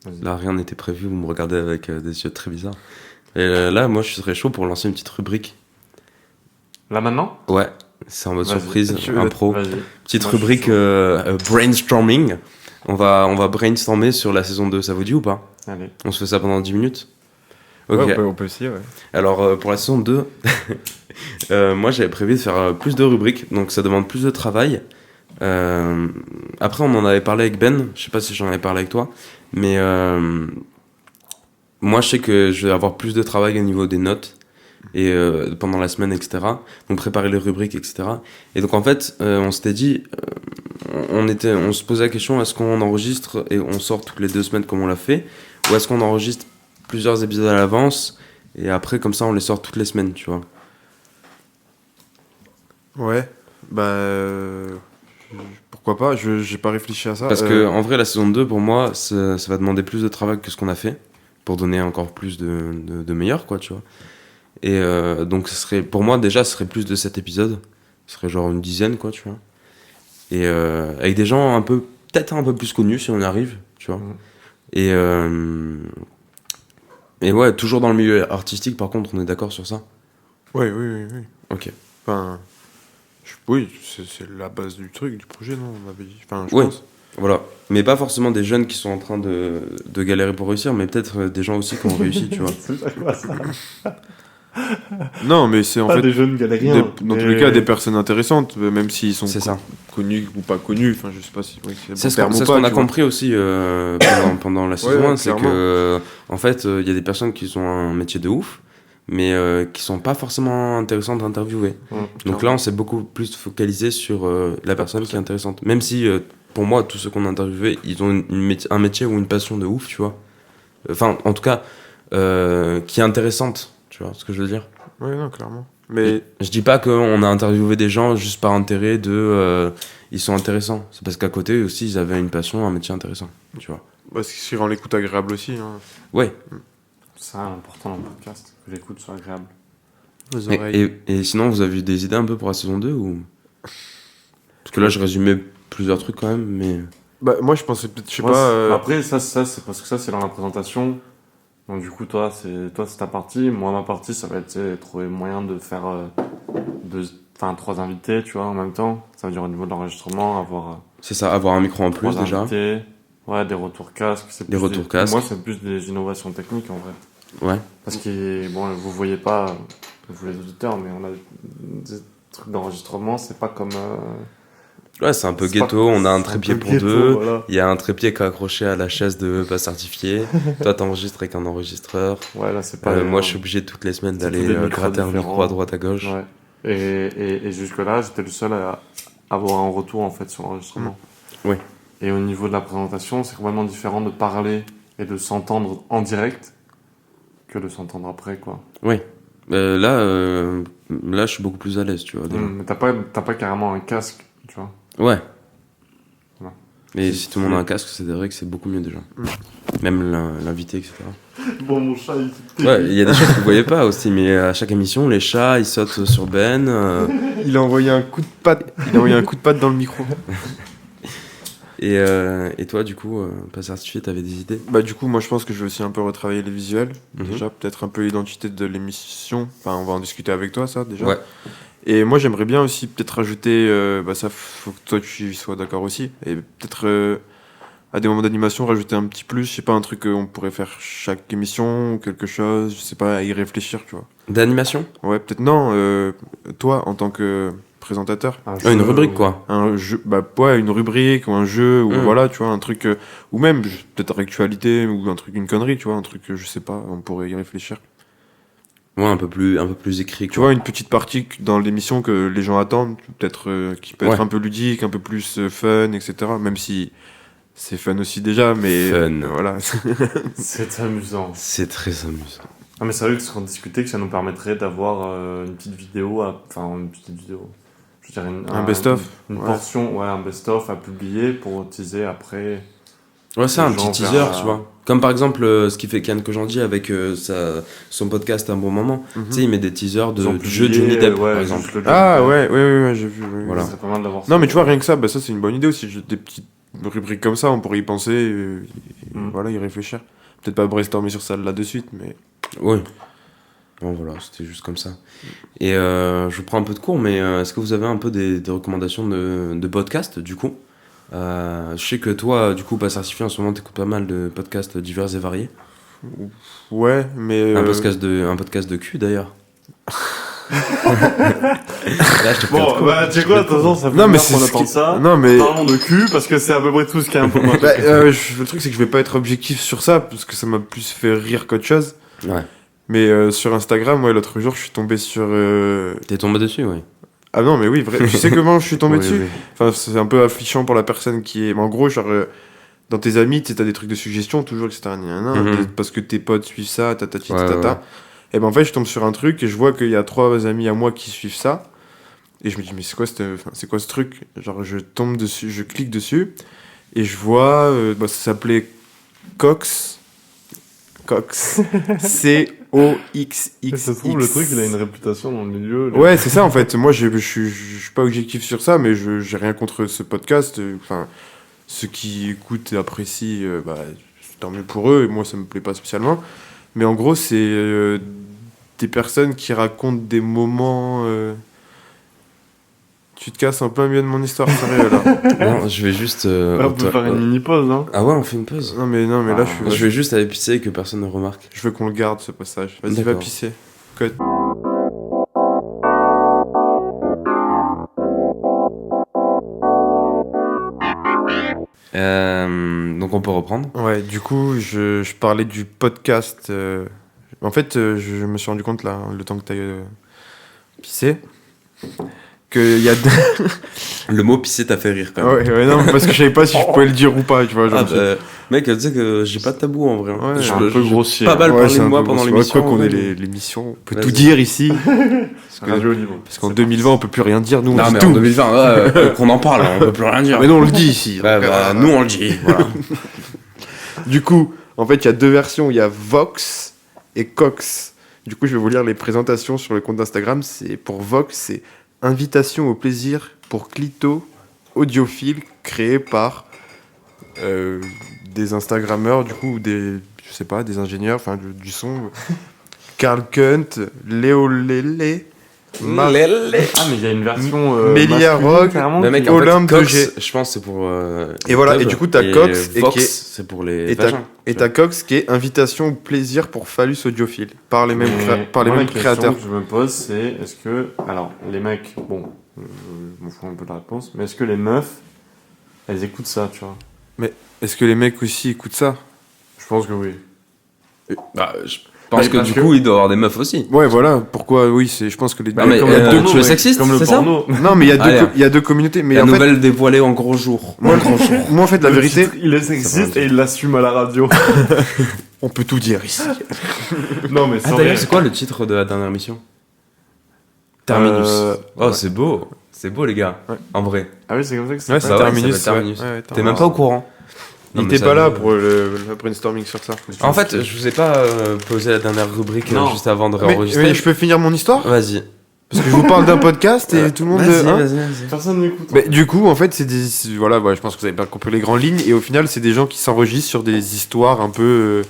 Vas-y. Là, rien n'était prévu, vous me regardez avec des yeux très bizarres. Et là, moi, je serais chaud pour lancer une petite rubrique. Là maintenant? Ouais, c'est en mode Vas-y. surprise, Tu veux- impro. Vas-y. Petite Moi, je suis rubrique chaud. brainstorming. On va brainstormer sur la saison 2, ça vous dit ou pas? Allez. On se fait ça pendant 10 minutes? Ok. Ouais, on peut essayer, ouais. Alors, pour la saison 2, moi j'avais prévu de faire plus de rubriques, donc ça demande plus de travail. Après, on en avait parlé avec Ben, je sais pas si j'en avais parlé avec toi, mais moi je sais que je vais avoir plus de travail au niveau des notes et pendant la semaine, etc. Donc préparer les rubriques, etc. Et donc en fait, on s'était dit, on se posait la question, est-ce qu'on enregistre et on sort toutes les 2 semaines comme on l'a fait, ou est-ce qu'on enregistre plusieurs épisodes à l'avance et après comme ça on les sort toutes les semaines, tu vois. Ouais, bah. Pourquoi pas, j'ai pas réfléchi à ça. Parce que en vrai la saison 2 pour moi ça va demander plus de travail que ce qu'on a fait pour donner encore plus de meilleur, quoi, tu vois. Et donc pour moi déjà ce serait plus de 7 épisodes, ce serait genre une dizaine, quoi, tu vois. Et avec des gens peut-être un peu plus connus si on y arrive, tu vois. Et ouais, toujours dans le milieu artistique, par contre, on est d'accord sur ça? Ouais, oui. Ok. Enfin. Oui, c'est la base du truc, du projet, non? On avait dit. Enfin, je Ouais. pense. Voilà. Mais pas forcément des jeunes qui sont en train de galérer pour réussir, mais peut-être des gens aussi qui ont réussi, tu vois. C'est quoi ça? Non, mais c'est en Pas fait. des jeunes galériens. Dans tous les cas, des personnes intéressantes, même s'ils sont C'est ça. connus ou pas connus. Enfin, je sais pas si. Oui, le C'est bon ce terme ou qu'on pas, a tu vois. compris aussi pendant la saison Ouais, 1, c'est clairement. que en fait, il y a des personnes qui ont un métier de ouf, mais qui sont pas forcément intéressantes à interviewer. Donc là, on s'est beaucoup plus focalisé sur la personne qui est intéressante. Même si, pour moi, tous ceux qu'on a interviewés, ils ont un métier ou une passion de ouf, tu vois. Enfin, en tout cas, qui est intéressante, tu vois ce que je veux dire. Ouais, non, clairement. Mais Je dis pas qu'on a interviewé des gens juste par intérêt ils sont intéressants. C'est parce qu'à côté aussi, ils avaient une passion, un métier intéressant, tu vois. bah, ce qui rend l'écoute agréable aussi. Hein. Ouais. C'est ça l'important dans le podcast, que l'écoute soit agréable. Vos oreilles. Et sinon, vous avez eu des idées un peu pour la saison 2 ou... Parce que là, je résumais plusieurs trucs quand même, mais... Bah, moi, je pensais peut-être, je sais Moi, pas. Après, ça, c'est parce que ça, c'est dans la présentation. Donc, du coup, toi, c'est ta partie. Moi, ma partie, ça va être tu sais, trouver moyen de faire 3 invités, tu vois, en même temps. Ça veut dire au niveau de l'enregistrement, avoir C'est ça, avoir un micro en plus 3 déjà. invités. Ouais, des retours casques. Des retours casques. Moi, c'est plus des innovations techniques, en vrai. Ouais. Parce que, bon, vous voyez pas, vous les auditeurs, mais on a des trucs d'enregistrement, c'est pas comme... Ouais, c'est un peu c'est pas- ghetto, on a un c'est trépied peu pour ghetto, deux. voilà. Il y a un trépied qui est accroché à la chaise de pas certifié. Toi, t'enregistres avec un enregistreur. Ouais, là, c'est pas... Moi, je suis obligé toutes les semaines c'est d'aller tous des micros gratter un différents. micro à droite, à gauche. Ouais. Et jusque-là, j'étais le seul à avoir un retour en fait sur l'enregistrement. Oui. Et au niveau de la présentation, c'est complètement différent de parler et de s'entendre en direct que de s'entendre après, quoi. Oui. Là, je suis beaucoup plus à l'aise, tu vois. déjà. Mais t'as pas carrément un casque, tu vois. Ouais. Ouais. Et si tout le monde a un casque, c'est vrai que c'est beaucoup mieux déjà. Même l'invité, etc. Bon, mon chat, il... Ouais, il y a des choses que vous voyez pas aussi, mais à chaque émission, les chats, ils sautent sur Ben. Il a envoyé un coup de patte. Dans le micro. Et toi, du coup, pas certifié, t'avais des idées? Bah du coup, moi je pense que je vais aussi un peu retravailler les visuels. Mhm. Déjà, peut-être un peu l'identité de l'émission. Enfin, on va en discuter avec toi, ça, déjà. Ouais. Et moi, j'aimerais bien aussi peut-être rajouter... bah ça, faut que toi, tu y sois d'accord aussi. Et peut-être, à des moments d'animation, rajouter un petit plus. Je sais pas, un truc qu'on pourrait faire chaque émission ou quelque chose. Je sais pas, à y réfléchir, tu vois. D'animation? Ouais, peut-être non. Toi, en tant que présentateur. Une rubrique, quoi. Un jeu, bah ouais, une rubrique ou un jeu ou Mm. voilà, tu vois, un truc ou même peut-être actualité ou un truc, une connerie, tu vois, un truc je sais pas, on pourrait y réfléchir. Ouais, un peu plus écrit, Tu quoi. vois, une petite partie dans l'émission que les gens attendent, peut-être qui peut être Ouais. un peu ludique, un peu plus fun, etc. Même si c'est fun aussi déjà, mais Fun. voilà. C'est amusant. C'est très amusant. Ah, mais c'est vrai que ce qu'on discutait, que ça nous permettrait d'avoir une petite vidéo, enfin une petite vidéo, je veux dire Un best-of. une Ouais. portion, ouais, un best-of à publier pour teaser après. Ouais, c'est un Les petit gens teaser, verra- tu vois. Comme par exemple ce qu'il fait Kian Kojandi avec son podcast Un Bon Moment. Mhm. Tu sais, il met des teasers Ils ont du jeu de publié, Johnny Depp, ouais, par juste exemple. le Ah Johnny ouais, j'ai vu. Depp. Voilà. Ce serait pas mal d'avoir ça. Non, mais tu vois, rien que ça, bah, ça c'est une bonne idée aussi. J'ai des petites rubriques comme ça, on pourrait y penser, et voilà, y réfléchir. Peut-être pas brainstormer sur ça là de suite, mais. Oui. Bon, voilà, c'était juste comme ça. Et je vous prends un peu de cours, mais est-ce que vous avez un peu des recommandations de podcasts, du coup? Je sais que toi, du coup, pas certifié, en ce moment, t'écoutes pas mal de podcasts divers et variés. Ouais, mais. Un podcast de cul, d'ailleurs. Là, je te prends de Bon, cours. bah, tu sais quoi, de toute façon, ça fait Non, mais qu'on c'est ce entend qui- ça. Non, mais. Parlons de cul, parce que c'est à peu près tout ce qui est un peu moins. Bah, le truc, c'est que je vais pas être objectif sur ça, parce que ça m'a plus fait rire qu'autre chose. Ouais. Mais sur Instagram, ouais, l'autre jour, je suis tombé sur. T'es tombé dessus, oui. Ah non, mais oui, vrai. Tu sais comment je suis tombé Oui, dessus? oui. Enfin, c'est un peu affligeant pour la personne qui est. Mais en gros, genre, dans tes amis, tu sais, t'as des trucs de suggestion, toujours, etc. Mhm. Parce que tes potes suivent ça, tatati, Ouais, tatata. ouais. Et ben en fait, je tombe sur un truc et je vois qu'il y a 3 amis à moi qui suivent ça. Et je me dis, mais c'est quoi ce truc? Genre, je tombe dessus, je clique dessus et je vois, bah, ça s'appelait Cox. Cox. C-O-X-X. Ça se trouve, le truc, il a une réputation dans le milieu. Ouais, c'est ça en fait. Moi, je suis pas objectif sur ça, mais j'ai rien contre ce podcast. Enfin, ceux qui écoutent et apprécient, bah, tant mieux pour eux. Et moi, ça me plaît pas spécialement. Mais en gros, c'est des personnes qui racontent des moments. Tu te casses en plein milieu de mon histoire, sérieux là. Non, je vais juste. On peut faire une mini-pause, hein. Ah ouais, on fait une pause. Non, mais là, Je vais juste aller pisser et que personne ne remarque. je veux qu'on le garde ce passage. Vas-y, va D'accord. pisser. Cut. Donc on peut reprendre. Ouais, du coup, je parlais du podcast. En fait, je me suis rendu compte, là, le temps que t'ailles pisser, qu'il y a... Le mot pisser t'a fait rire quand même. ouais, non, parce que je savais pas si je pouvais le dire ou pas, tu vois. Genre, Ah, mec, tu sais que j'ai pas de tabou en vrai. Hein. Ouais, Je- un peu je- grossier. Pas mal ouais, parlé c'est de un moi peu pendant grossier. l'émission. Quoi qu'on ouais, ait mais- l'émission, on peut Vas-y. tout dire ici. Radio libre. Parce qu'en 2020, on peut plus rien dire, nous, on Non, dit mais tout. en 2020, qu'on en parle, on peut plus rien dire. Mais non, on le dit ici. Ouais, donc, bah, nous on le dit. Voilà. Du coup, en fait, il y a 2 versions. Il y a Vox et Cox. Du coup, je vais vous lire les présentations sur le compte d'Instagram. C'est pour Vox, c'est invitation au plaisir pour clito audiophile créé par des Instagrammeurs, du coup, ou des, je sais pas, des ingénieurs, enfin, du son. Carl Kunt, Léo Lélé, Ah, mais il y a une version. Mélia masculine, Rogue, carrément. Le mec, en Olympe fait, de Cox, G. je pense c'est pour. Et voilà, Tub, et du coup, t'as Cox et Vox, qui est- c'est pour les et t'as- vagins. Et ta Cox qui est invitation au plaisir pour phallus audiophile par les mêmes, par les Moi, mêmes la question créateurs. que je me pose, c'est est-ce que. Alors, les mecs, bon, je m'en fous un peu de la réponse, mais est-ce que les meufs, elles écoutent ça, tu vois? Est-ce que les mecs aussi écoutent ça? Je pense que oui. Bah, je pense Bah, que parce du que- coup, il doit y avoir des meufs aussi. Ouais, tu pourquoi oui, c'est je pense que les Bah, deux mais, Comme le porno, tu es mec, sexiste, comme le c'est ça porno. Non, mais il y a Allez, il y a 2 communautés, mais La en fait nouvelle dévoilée en gros jour. moi, en fait la Le vérité, titre, il est sexiste et il l'assume à la radio. on peut tout dire ici. Non, mais Ah sans d'ailleurs, rire. c'est quoi le titre de la dernière émission? Terminus. Euh, Oh, c'est beau. C'est beau, les gars. Ouais. En vrai. Ah oui, c'est comme ça que c'est Ouais, fait. c'est Bah ouais, Terminus. ça s'appelle Terminus. Ouais, T'es même pas au courant. Non, Il mais était ça- pas là pour le brainstorming sur ça. En fait, je vous ai pas posé la dernière rubrique Non. juste avant de Mais réenregistrer. je peux finir mon histoire? Vas-y. Parce que je vous parle d'un podcast et tout le monde. Vas-y, hein. vas-y. Personne n'écoute. Mais du coup, en fait, voilà, je pense que vous avez bien compris les grandes lignes. Et au final, c'est des gens qui s'enregistrent sur des histoires un peu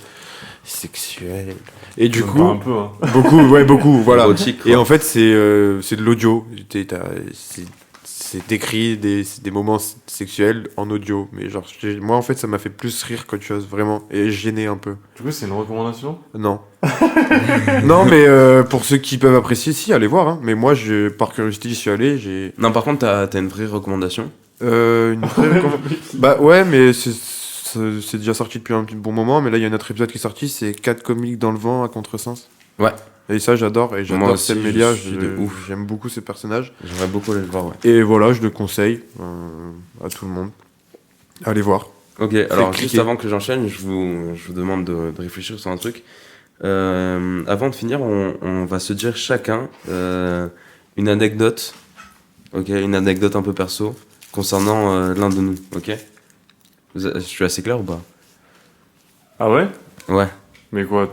sexuelles. Et du Même coup, pas un peu, hein. beaucoup, voilà. Érotique, quoi. Et en fait, c'est de l'audio. C'est décrit c'est des moments sexuels en audio. Mais genre, moi, en fait, ça m'a fait plus rire qu'autre chose, vraiment. Et gêné un peu. Du coup, c'est une recommandation. Non. Non, mais pour ceux qui peuvent apprécier, si, allez voir. Hein. Mais moi, par curiosité, j'y suis allé. Non, par contre, t'as une vraie recommandation. Une vraie Bah ouais, mais c'est déjà sorti depuis un bon moment. Mais là, il y a un autre épisode qui est sorti. C'est 4 comiques dans le vent à contresens. Ouais. Et ça, j'adore. Et Moi j'adore aussi, Selmelia. je suis de ouf. J'aime beaucoup ces personnages. J'aimerais beaucoup aller le voir, ouais. Et voilà, je le conseille à tout le monde. Allez voir. Ok, alors cliquer. juste avant que j'enchaîne, je vous demande de réfléchir sur un truc. Avant de finir, on va se dire chacun une anecdote, ok, une anecdote un peu perso concernant l'un de nous, ok. Je suis assez clair ou pas? Ah ouais? Ouais. Mais quoi?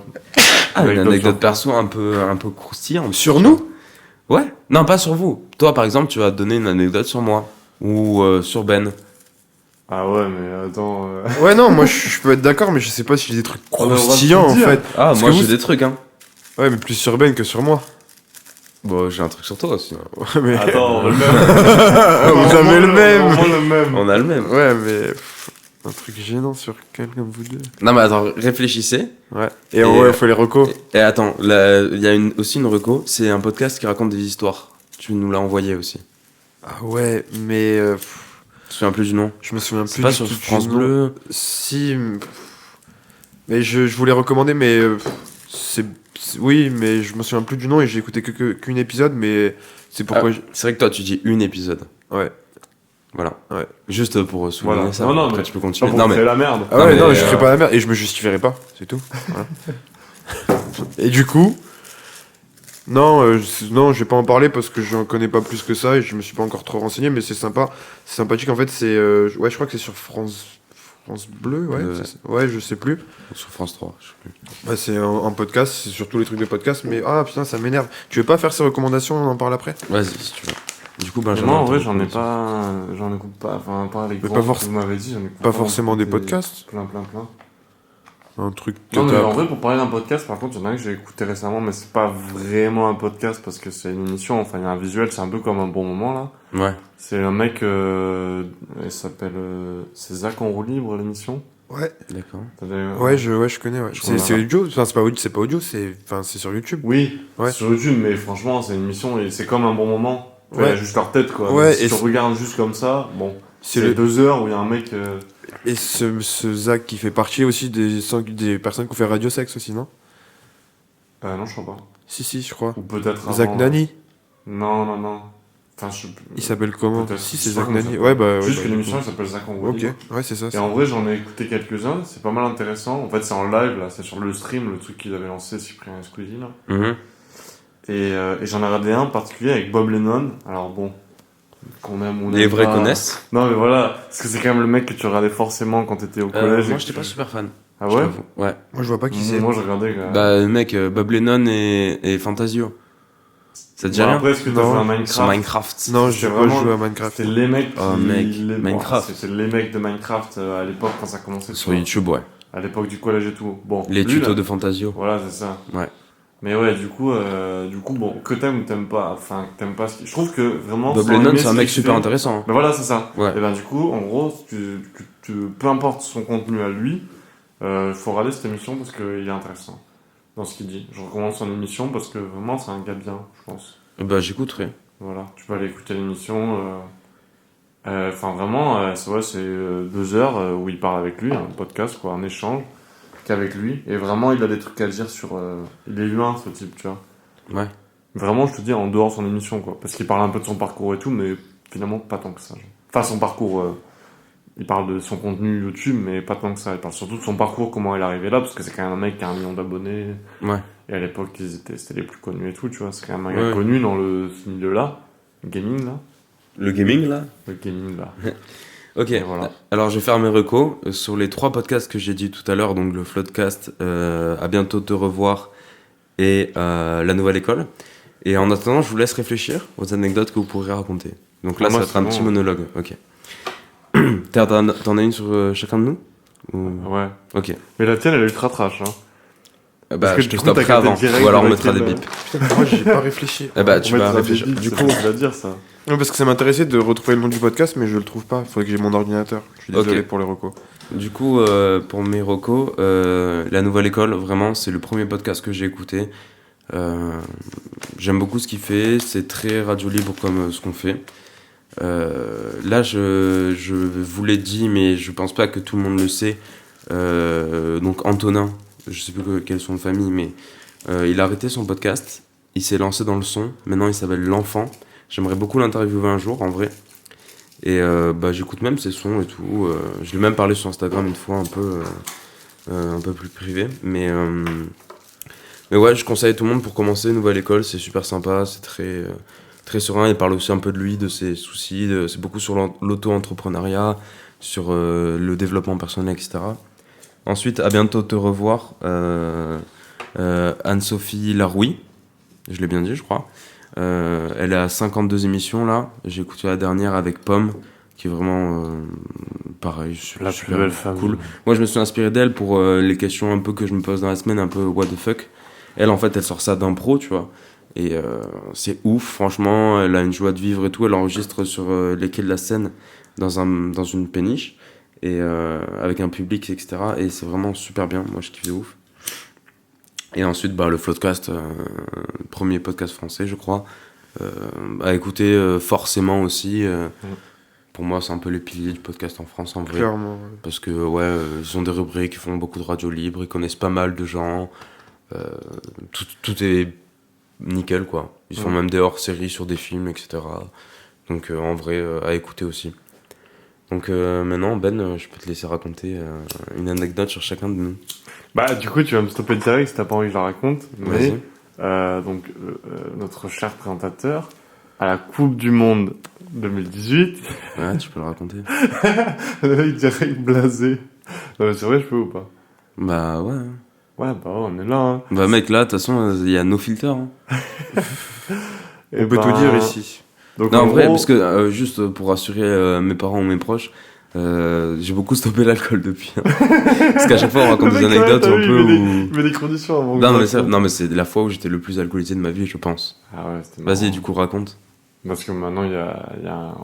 Une Anecdote anecdote sur- perso un peu croustillante. Sur nous? Ouais. Non, pas sur vous. Toi, par exemple, tu vas donner une anecdote sur moi ou sur Ben. Ah ouais, mais attends. Ouais, non, moi, je peux être d'accord, mais je sais pas si j'ai des trucs On a le droit de croustillants, tout en dire. fait. Ah, Parce moi que j'ai vous- des trucs, hein. Ouais, mais plus sur Ben que sur moi. Bon, j'ai un truc sur toi aussi. Ouais, mais... Attends, le même. Vous avez le même. Vraiment le même. On a le même. Ouais, mais... un truc gênant sur quelqu'un de vous deux. Non, mais attends, réfléchissez. Ouais. Et ouais, il faut les recos. Et attends, il y a aussi une reco, c'est un podcast qui raconte des histoires. Tu nous l'as envoyé aussi. Ah ouais, mais... Je me souviens plus du nom. je me souviens C'est plus pas du sur tout du France nom. Bleu. Si... Mais je voulais recommander, mais... oui, mais je me souviens plus du nom et j'ai écouté qu'une épisode, mais c'est pourquoi... Ah, c'est vrai que toi tu dis une épisode. Ouais. Voilà. Ouais. Juste pour souligner Voilà. ça. Non, non, Après mais tu peux Pas continuer. pour Non, créer mais la merde. Ah Non, ouais, mais, non, je ferai pas la merde et je me justifierai pas, c'est tout. Voilà. Et du coup... Non, non, je vais pas en parler parce que j'en connais pas plus que ça et je me suis pas encore trop renseigné, mais c'est sympa. C'est sympathique, en fait, c'est... ouais, je crois que c'est sur France Bleu, ouais. Ouais, je sais plus. sur France 3, je sais plus. Bah, c'est un podcast, c'est surtout les trucs de podcast, mais ah putain, ça m'énerve. Tu veux pas faire ces recommandations, on en parle après? Vas-y si tu veux. Du coup, Mais Benjamin. moi, en vrai, t'as- j'en écoute pas. Enfin, pas les Mais grands pas que forc- vous m'avez dit, j'en écoute Pas forcément des podcasts. Plein. Un truc que Non, mais t'as... en vrai, pour parler d'un podcast, par contre, il y en a un que j'ai écouté récemment, mais c'est pas vraiment un podcast parce que c'est une émission, enfin, il y a un visuel, c'est un peu comme un bon moment, là. Ouais. C'est un mec, il s'appelle, c'est Zach en roue libre, l'émission. Ouais, D'accord. ouais, je connais, ouais. Je C'est comprends. audio, enfin c'est pas audio, c'est sur YouTube. Oui, Ouais. c'est sur YouTube, mais franchement, c'est une émission et c'est comme un bon moment. Tu vois, Ouais. il y a juste leur tête, quoi. Ouais, Mais si et tu c'est- regardes juste comme ça, bon, C'est c'est le... 2 heures où il y a un mec, Et ce Zach qui fait partie aussi des personnes qui ont fait Radio Sex aussi, non? non, je crois pas. Si, je crois. Ou peut-être Zach avant, Nani, Non. Enfin, je sais plus. il s'appelle comment? Peut-être. Si, Je c'est sais pas Zach comment Nani. ça Ouais, bah... Juste ouais, que bah, l'émission elle s'appelle Zach en roue Ok, libre. ouais, c'est ça. Et en vrai, j'en ai écouté quelques-uns, c'est pas mal intéressant. En fait, c'est en live, là, c'est sur le stream, le truc qu'ils avaient lancé, Cyprien et Squeezie, là. Mhm. Et j'en ai regardé un en particulier avec Bob Lennon. Alors bon, qu'on aime ou on Les aime vrais pas. connaissent. Non, mais voilà, parce que c'est quand même le mec que tu regardais forcément quand t'étais au collège. Moi et j'étais que pas tu- super fan. Ah je ouais t'avoue. Ouais. Moi, je vois pas qui c'est. Moi, je regardais. Bah mec, Bob Lennon et Fantasio. Ça te dit Bon, rien? après, est-ce que t'as Non. joué à Sur Minecraft Minecraft. Non, C'est j'ai pas vraiment- joué à Minecraft. C'est les mecs Oh, mec, Minecraft. C'était les mecs de Minecraft à l'époque quand ça commençait. Sur YouTube, ouais. À l'époque du collège et tout. Bon, Les lui, tutos là- de Fantasio. Voilà, c'est ça. Ouais. Mais ouais, du coup, bon, que t'aimes ou t'aimes pas, enfin, que t'aimes pas ce qui... Je trouve que vraiment... Bob sans Lennon, aimer c'est un ce mec qu'il super fait- intéressant. hein. Mais voilà, c'est ça. Ouais. Et ben du coup, en gros, peu importe son contenu à lui, faut regarder cette émission parce qu'il est intéressant dans ce qu'il dit. Je recommande son émission parce que vraiment, c'est un gars bien, je pense. Bah j'écouterai. Voilà, tu peux aller écouter l'émission. Enfin, vraiment, c'est 2 heures où il parle avec lui, un podcast, quoi, un échange qu'avec lui. Et vraiment, il a des trucs à dire sur... il est humain, ce type, tu vois. Ouais. Vraiment, je te dis, en dehors de son émission, quoi. Parce qu'il parle un peu de son parcours et tout, mais finalement, pas tant que ça. genre. Enfin, son parcours... il parle de son contenu YouTube, mais pas tant que ça. Il parle surtout de son parcours, comment il est arrivé là, parce que c'est quand même un mec qui a 1 million d'abonnés. Ouais. Et à l'époque, c'était les plus connus et tout, tu vois. C'est quand même un Ouais. gars connu dans ce milieu-là, gaming, là. Le gaming, là. le gaming là. Ok, Voilà. alors je vais faire mes recos sur les 3 podcasts que j'ai dit tout à l'heure, donc le Floodcast, à bientôt te revoir et la nouvelle école. Et en attendant, je vous laisse réfléchir aux anecdotes que vous pourrez raconter. Donc là, Moi, ça va être un c'est petit bon. monologue. Ok. T'en as une sur chacun de nous Ou- Ouais. Ok. Mais la tienne, elle est ultra trash. Hein. Bah, que je te du coup, t'as stopperai capté avant. direct Ou alors on avec mettra des quel- bips. Putain, moi, j'ai pas réfléchi. Eh bah, tu On vas mettra des réfléchir. bips, Du c'est coup, ce que tu vas dire ça. Non, parce que ça m'intéressait de retrouver le nom du podcast, mais je le trouve pas. Faudrait que j'ai mon ordinateur. Je suis désolé Ok. pour les recos. Du coup, pour mes recos, La Nouvelle École, vraiment, c'est le premier podcast que j'ai écouté. J'aime beaucoup ce qu'il fait, c'est très radio libre comme ce qu'on fait. Là, je vous l'ai dit, mais je pense pas que tout le monde le sait. Donc Antonin, je sais plus quel est son nom de famille, mais il a arrêté son podcast. Il s'est lancé dans le son. Maintenant, il s'appelle L'Enfant. J'aimerais beaucoup l'interviewer un jour, en vrai. Et bah, j'écoute même ses sons et tout. Je lui ai même parlé sur Instagram une fois, un peu plus privé. Mais ouais, je conseille à tout le monde pour commencer Nouvelle École. C'est super sympa, c'est très serein. Il parle aussi un peu de lui, de ses soucis. C'est beaucoup sur l'auto-entrepreneuriat, sur le développement personnel, etc. Ensuite, à bientôt te revoir. Anne-Sophie Laroui, je l'ai bien dit, je crois. Elle a 52 émissions là. J'ai écouté la dernière avec Pomme, qui est vraiment pareil, La super plus belle femme. cool. Moi, je me suis inspiré d'elle pour les questions un peu que je me pose dans la semaine, un peu what the fuck. Elle, en fait, elle sort ça d'impro, tu vois. Et c'est ouf, franchement. Elle a une joie de vivre et tout. Elle enregistre sur les quais de la Seine dans une péniche et avec un public, etc. Et c'est vraiment super bien. Moi, je kiffe de ouf. Et ensuite, bah, le Floodcast, premier podcast français, je crois, à écouter forcément aussi. Pour moi, c'est un peu les piliers du podcast en France, en vrai. Clairement. Ouais. Parce que, ouais, ils ont des rubriques, ils font beaucoup de radio libre, ils connaissent pas mal de gens. Tout est nickel, quoi. Ils font même des hors-séries sur des films, etc. Donc, en vrai, à écouter aussi. Donc, maintenant, Ben, je peux te laisser raconter une anecdote sur chacun de nous. Bah, du coup, tu vas me stopper direct si t'as pas envie que je la raconte. Mais, Vas-y. donc, notre cher présentateur, à la Coupe du Monde 2018, Ouais, tu peux le raconter. il dirait blasé. Non, mais c'est vrai, je peux ou pas? Bah, ouais. Ouais, bah, ouais, on est là, hein. Bah, mec, là, de toute façon, il y a no filter. Hein. Et On peut ben, tout dire ici. Donc, Non, en vrai, gros, parce que, juste pour rassurer mes parents ou mes proches, j'ai beaucoup stoppé l'alcool depuis. Hein. Parce qu'à chaque fois, on raconte le des mec, ouais, anecdotes t'as un vu, peu il met où... il met des conditions avant. Non, mais c'est la fois où j'étais le plus alcoolisé de ma vie, je pense. Ah ouais, c'était Vas-y, marrant. du coup, raconte. Parce que maintenant,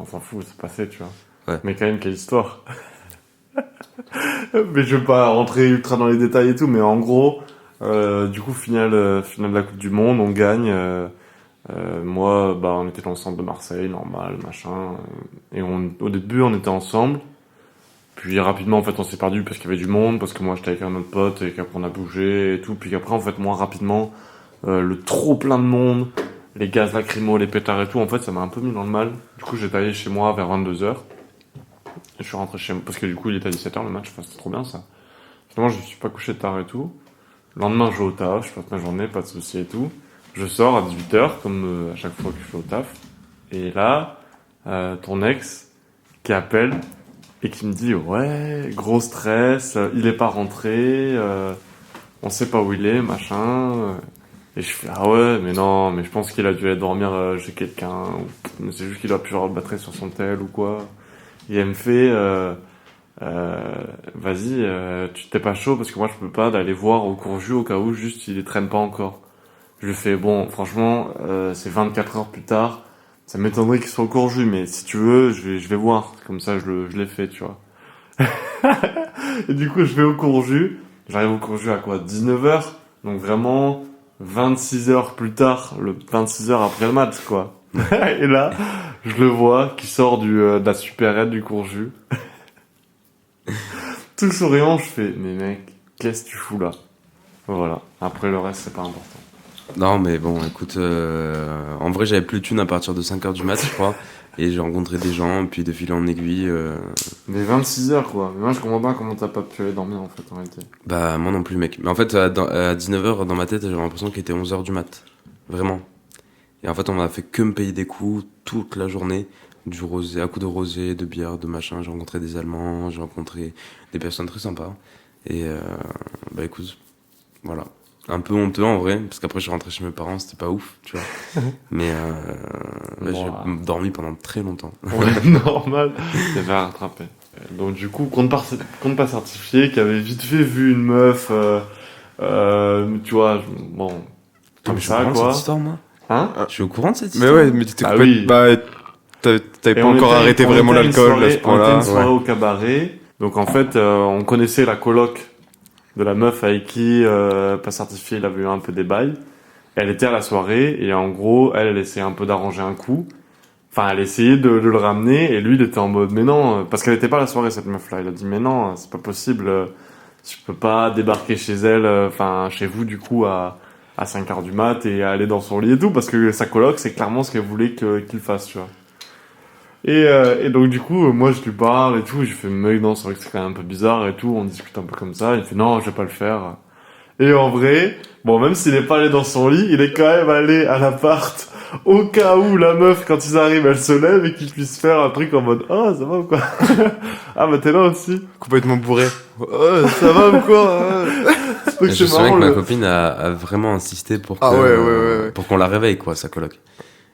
on s'en fout, c'est passé, tu vois. Ouais. Mais quand même, quelle histoire. Mais je vais pas rentrer ultra dans les détails et tout, mais en gros, du coup, finale de la Coupe du Monde, on gagne. Moi, bah, on était dans le centre de Marseille, normal, machin. Et au début, on était ensemble. Puis rapidement, en fait, on s'est perdu parce qu'il y avait du monde, parce que moi, j'étais avec un autre pote, et qu'après, on a bougé et tout. Puis après, en fait, moi, rapidement, le trop plein de monde, les gaz lacrymaux, les pétards et tout, en fait, ça m'a un peu mis dans le mal. Du coup, j'étais allé chez moi vers 22h. Je suis rentré chez moi, parce que du coup, il était à 17h le match, enfin, c'était trop bien ça. Finalement, je me suis pas couché tard et tout. Le lendemain, je vais au taf, je passe ma journée, pas de soucis et tout. Je sors à 18h, comme à chaque fois que je fais au taf. Et là, ton ex qui appelle et qui me dit ouais, gros stress, il est pas rentré, on sait pas où il est, machin. Et je fais ah ouais, mais non, mais je pense qu'il a dû aller dormir chez quelqu'un, mais c'est juste qu'il doit plus avoir de batterie sur son tel ou quoi. Et elle me fait vas-y, tu t'es pas chaud parce que moi je peux pas d'aller voir au Courju au cas où juste il les traîne pas encore. Je lui fais bon, franchement, c'est 24 heures plus tard. Ça m'étonnerait qu'il soit au Courju, mais si tu veux, je vais voir. Comme ça, je l'ai fait, tu vois. Et du coup, je vais au Courju. J'arrive au Courju à quoi 19h. Donc vraiment, 26 heures plus tard, 26 heures après le match, quoi. Et là, je le vois qui sort de la supérette du Courju. Tout souriant, je fais, mais mec, qu'est-ce que tu fous là? Voilà. Après, le reste, c'est pas important. Non, mais bon, écoute, en vrai, j'avais plus de thunes à partir de 5h du mat, je crois. Et j'ai rencontré des gens, puis de fil en aiguille. Mais 26 heures, quoi. Mais moi, je comprends pas comment t'as pas pu aller dormir, en fait, en réalité. Bah, moi non plus, mec. Mais en fait, à 19h, dans ma tête, j'avais l'impression qu'il était 11h du mat. Vraiment. Et en fait, on m'a fait que me payer des coups toute la journée. du rosé, à coup de rosé, de bière, de machin. J'ai rencontré des Allemands, j'ai rencontré des personnes très sympas. Et bah écoute, voilà. Un peu honteux en vrai, parce qu'après je suis rentré chez mes parents, c'était pas ouf, tu vois. Mais Bon, j'ai dormi pendant très longtemps. Ouais, normal. Il y avait à rattraper. Donc du coup, compte pas certifié, qui avait vite fait vu une meuf, tu vois, bon, Ah, mais comme je suis au ça courant de quoi. cette histoire, moi. Hein? Je suis au courant de cette Mais histoire. ouais, mais t'étais Bah complètement. oui. Bah, t'avais Et pas on encore était- arrêté on vraiment était à une l'alcool à soirée- ce On était point-là. une soirée au cabaret. Donc en fait, on connaissait la coloc de la meuf avec qui, pas certifié, il avait eu un peu des bails. Elle était à la soirée et en gros, elle essayait un peu d'arranger un coup. Enfin, elle essayait de le ramener et lui, il était en mode, mais non, parce qu'elle était pas à la soirée, cette meuf-là. Il a dit, mais non, c'est pas possible. Je peux pas débarquer chez elle, enfin, chez vous, du coup, à 5h du mat et aller dans son lit et tout, parce que sa coloc, c'est clairement ce qu'elle voulait qu'il fasse, tu vois. Et donc, du coup, moi, je lui parle et tout, je fais, mec, non, c'est vrai que c'est quand même un peu bizarre et tout, on discute un peu comme ça. Il fait, non, je vais pas le faire. Et en vrai, bon, même s'il est pas allé dans son lit, il est quand même allé à l'appart au cas où la meuf, quand ils arrivent, elle se lève et qu'il puisse faire un truc en mode « Oh, ça va ou quoi ?» Ah, bah t'es là aussi. Complètement bourré. Oh, ça va ou quoi? Donc Je c'est me souviens marrant, que ma le... copine a vraiment insisté pour Ah ouais. pour qu'on la réveille, quoi, sa coloc.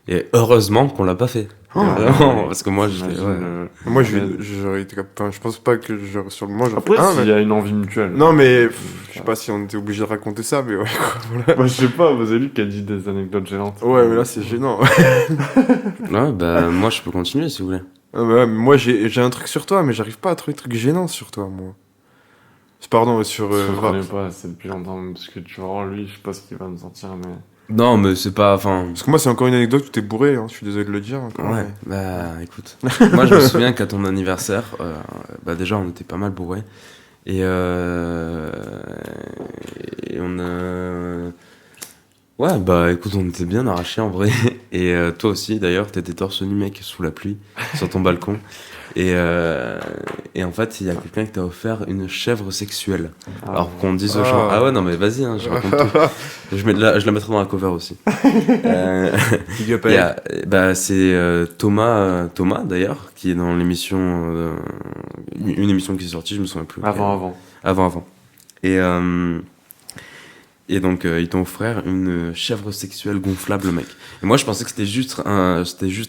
Et heureusement qu'on l'a pas fait. Oh. Vraiment, parce que moi, j'étais... J'imagine, Ouais. Moi, mais- j'aurais été capable. Enfin, je pense pas que j'aurais sur le moment. j'aurais Après, fait, ah, s'il mais- y a une envie mutuelle. Non, mais je sais pas si on était obligé de raconter ça, mais ouais, quoi. Bah, je sais pas, vous avez lu qu'elle dit des anecdotes gênantes. Ouais, mais là, c'est gênant. Ouais, bah, moi, je peux continuer, si vous voulez. Ah, mais ouais, mais moi, j'ai un truc sur toi, mais j'arrive pas à trouver de trucs gênants sur toi, moi. Pardon, sur Je Rap. connais pas, c'est depuis longtemps, parce que tu vois, lui, je sais pas ce qu'il va me sortir, mais... Non, mais c'est pas... Enfin... Parce que moi, c'est encore une anecdote où t'es bourré, hein. Je suis désolé de le dire. Encore, Ouais, mais- bah, écoute. Moi, je me souviens qu'à ton anniversaire, bah, déjà, on était pas mal bourrés. Et on a... Ouais, bah, écoute, on était bien arrachés, en vrai. Et toi aussi, d'ailleurs, t'étais torse nu, mec, sous la pluie, sur ton balcon. Et en fait, il y a quelqu'un qui t'a offert une chèvre sexuelle. Alors qu'on dise aux gens... Ah. Ah ouais, non, mais vas-y, hein, je raconte tout. Je la mettrai dans la cover aussi. Big up à Il y elle. a, bah, c'est Thomas d'ailleurs, qui est dans l'émission, une émission qui est sortie, je me souviens plus. Avant. Avant. Et donc, ils t'ont offert une chèvre sexuelle gonflable, mec. Et moi, je pensais que c'était juste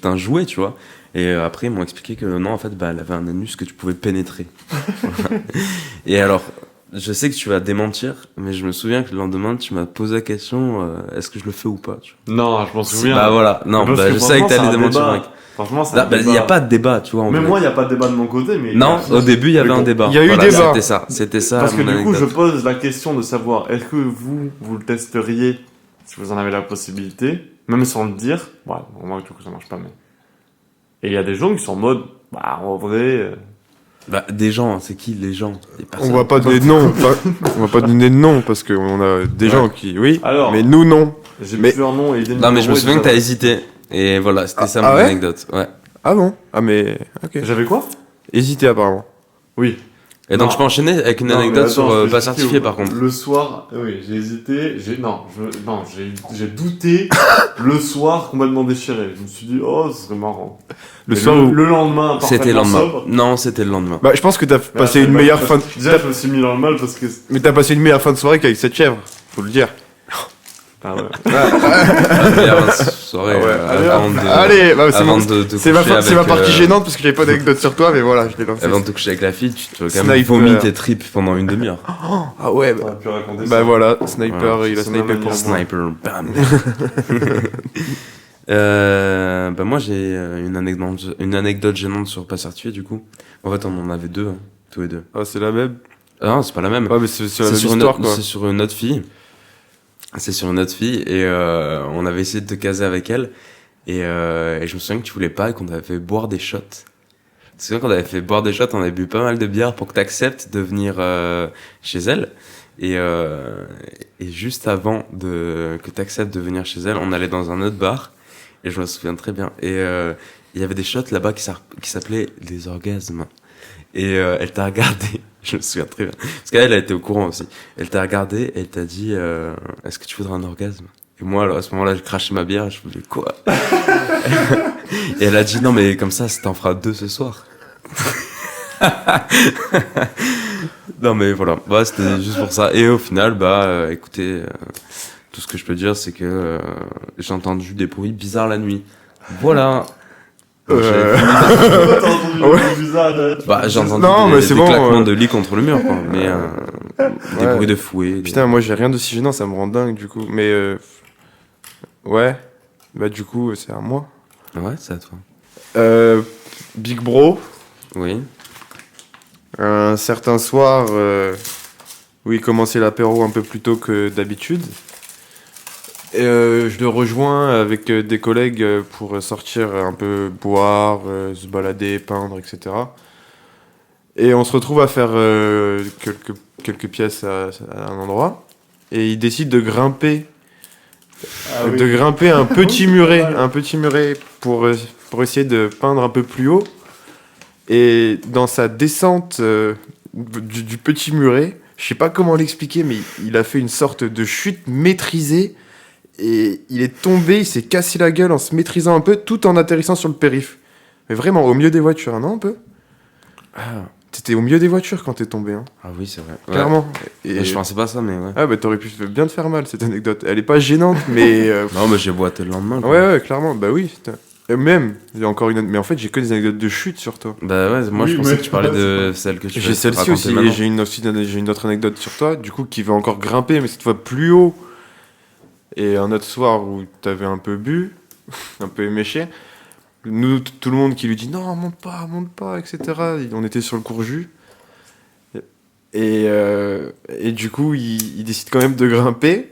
un jouet, tu vois. Et après, ils m'ont expliqué que non, en fait, bah, elle avait un anus que tu pouvais pénétrer. Et alors, je sais que tu vas démentir, mais je me souviens que le lendemain, tu m'as posé la question, est-ce que je le fais ou pas, tu vois. Non, je m'en souviens. Bah voilà, non, Parce bah, que je savais que franchement, t'allais c'est un démentir, débat. mec. Franchement, c'est Là, un bah, débat. il n'y a pas de débat, tu vois. en Mais vrai. moi, il n'y a pas de débat de mon côté, mais... Non, au début, il y avait un débat. Il y a eu Voilà, débat. C'était ça. Parce que mon du coup, je anecdote. pose la question de savoir, est-ce que vous le testeriez si vous en avez la possibilité, même sans le dire. Ouais, au moins, du coup, ça marche pas, mais... Et il y a des gens qui sont en mode, bah, en vrai... Bah, des gens, c'est qui les gens? Des On personnes. va pas donner de nom. On va pas donner de nom parce qu'on a des gens qui, oui. Alors. Mais nous, non. J'ai Mais- plusieurs noms et des Non, mais je me numéros et souviens tout que t'as ça. hésité. Et voilà, c'était ça Ah mon ouais anecdote. Ouais. Ah bon? Ah, mais, ok. J'avais quoi? Hésité, apparemment. Oui. Et donc, Non. je peux enchaîner avec une Non, mais anecdote attends, sur je vais pas expliquer certifié au- par contre. Le soir, oui, j'ai hésité, j'ai douté le soir complètement déchiré. Je me suis dit, oh, ce serait marrant. Le Et soir où. le lendemain, C'était le parfaitement lendemain. sobre. Non, c'était le lendemain. Bah, je pense que t'as passé Ouais, une bah, meilleure parce- fin de... Déjà, je me suis mis dans le mal parce que... Mais t'as passé une meilleure fin de soirée qu'avec cette chèvre. Faut le dire. Ah ouais. La meilleure soirée Ah ouais. avant de. Allez, bah, c'est avant mon- de te c'est ma, coucher c'est ma avec, partie gênante parce que j'avais pas d'anecdote sur toi, mais voilà, je l'ai lancé. Avant de te coucher avec la fille, tu te quand même Sniper. vomis tes tripes pendant une demi-heure. Ah ouais, T'aurais pu raconter bah ça. voilà, Sniper, Ouais, il a c'est ma snipé manière pour de moi. Sniper, bam. Bah moi j'ai une anecdote gênante sur pas certifié du coup. En fait on en avait deux, hein, tous les deux. Ah, c'est la même. Ah non c'est pas la même. Ah, mais c'est la C'est même sur histoire, quoi. c'est sur une autre fille. C'est sur une autre fille et on avait essayé de te caser avec elle et je me souviens que tu voulais pas et qu'on avait fait boire des shots. Tu te souviens qu'on avait fait boire des shots, on avait bu pas mal de bière pour que t'acceptes de venir chez elle et juste avant que t'acceptes de venir chez elle, on allait dans un autre bar et je me souviens très bien et il y avait des shots là-bas qui s'appelaient les orgasmes. Et elle t'a regardé, je me souviens très bien, parce qu'elle a été au courant aussi. Elle t'a regardé et elle t'a dit est-ce que tu voudrais un orgasme? Et moi alors, à ce moment-là j'ai craché ma bière et je me dis quoi? Et elle a dit non mais comme ça t'en feras 2 ce soir. Non mais voilà, bah, c'était juste pour ça. Et au final, écoutez, tout ce que je peux dire c'est que j'ai entendu des bruits bizarres la nuit. Voilà. Donc, j'ai entendu Non, mais des c'est bon, claquements de lit contre le mur, quoi. Mais des Ouais. bruits de fouet. Putain, moi j'ai rien d'aussi gênant, ça me rend dingue du coup. Mais ouais, bah du coup c'est à moi. Ouais, c'est à toi. Big Bro, Oui. un certain soir où il commençait l'apéro un peu plus tôt que d'habitude. Je le rejoins avec des collègues pour sortir un peu boire, se balader, peindre, etc. Et on se retrouve à faire quelques pièces à un endroit. Et il décide de grimper, un petit muret pour essayer de peindre un peu plus haut. Et dans sa descente du petit muret, je sais pas comment l'expliquer, mais il a fait une sorte de chute maîtrisée. Et il est tombé, il s'est cassé la gueule en se maîtrisant un peu, tout en atterrissant sur le périph'. Mais vraiment, au milieu des voitures, non, un peu? T'étais au milieu des voitures quand t'es tombé, hein. Ah oui, c'est vrai. Ouais. Clairement. Et je pensais pas ça, mais ouais. Ah bah t'aurais pu bien te faire mal, cette anecdote. Elle est pas gênante, mais... Non, mais j'ai boité le lendemain. quoi. Ouais, clairement, bah oui. Et même, il y a encore une autre... Mais en fait, j'ai que des anecdotes de chute sur toi. Bah ouais, moi Oui, je pensais mais- que tu parlais de celle que tu J'ai vas celle-ci raconter aussi, et maintenant. j'ai une autre anecdote sur toi, du coup, qui va encore grimper, mais cette fois plus haut. Et un autre soir où t'avais un peu bu, un peu éméché, nous, tout le monde qui lui dit non, monte pas, etc. On était sur le courjus. Et du coup, il décide quand même de grimper.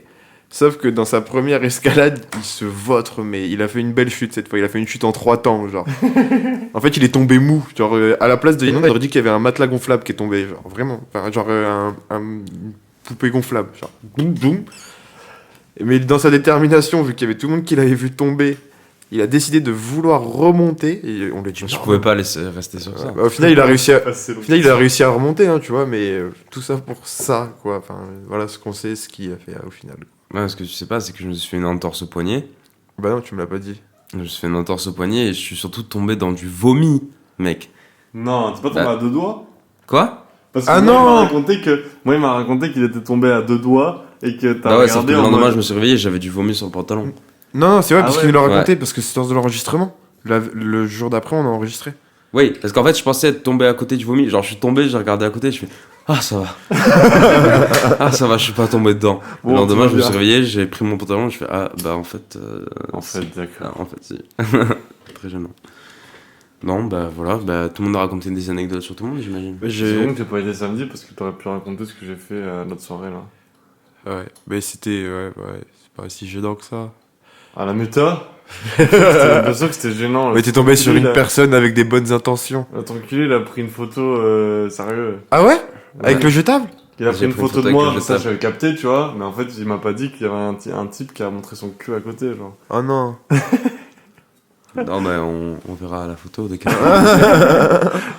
Sauf que dans sa première escalade, il se vautre, mais il a fait une belle chute cette fois. Il a fait une chute en 3 temps, genre. En fait, il est tombé mou. Genre, à la place de on aurait dit qu'il y avait un matelas gonflable qui est tombé, genre, vraiment. Enfin, genre, une poupée gonflable, genre, boum, boum. Mais dans sa détermination, vu qu'il y avait tout le monde qui l'avait vu tomber, il a décidé de vouloir remonter. Et on lui a dit Je non. pouvais pas laisser rester sur ça. Bah, au final, il a réussi à, Au au final, il a réussi à remonter, hein, tu vois, mais tout ça pour ça, quoi. Enfin, voilà ce qu'on sait, ce qu'il a fait au final. Ouais, ce que tu sais pas, c'est que je me suis fait une entorse au poignet. Bah non, tu me l'as pas dit. Je me suis fait une entorse au poignet et je suis surtout tombé dans du vomi, mec. Non, t'es pas tombé Bah. à 2 doigts? Quoi? Parce que Ah moi, non il m'a raconté qu'il était tombé à 2 doigts et que t'as Bah ouais, sauf que regardé le en lendemain, mode- je me suis réveillé et j'avais du vomi sur le pantalon. Non, c'est vrai, Ah parce ouais. qu'il nous l'a raconté, Ouais. parce que c'est lors de l'enregistrement. Le jour d'après, on a enregistré. Oui, parce qu'en fait, je pensais être tombé à côté du vomi. Genre, je suis tombé, j'ai regardé à côté, je fais ah, ça va. Ah, ça va, je suis pas tombé dedans. Bon, le lendemain, tout va je me suis bien. réveillé, j'ai pris mon pantalon, je fais ah, bah en fait. En fait, d'accord. En fait, si. Très gênant. Non, bah voilà, bah tout le monde a raconté des anecdotes sur tout le monde, j'imagine. C'est bon que t'aies pas été samedi parce que t'aurais pu raconter ce que j'ai fait à notre soirée là. Ouais, mais c'était... Ouais, c'est pas si gênant que ça. À la muta? C'était bien sûr que c'était gênant. Mais t'es tombé sur une personne avec des bonnes intentions. L'autre enculé, il a pris une photo sérieux. Ah ouais? Avec Ouais. le jetable? Il a J'ai pris une pris une photo photo de moi, avec le ça jetable. j'avais capté, tu vois, mais en fait il m'a pas dit qu'il y avait un type qui a montré son cul à côté, genre. Oh non. Non, mais on verra la photo de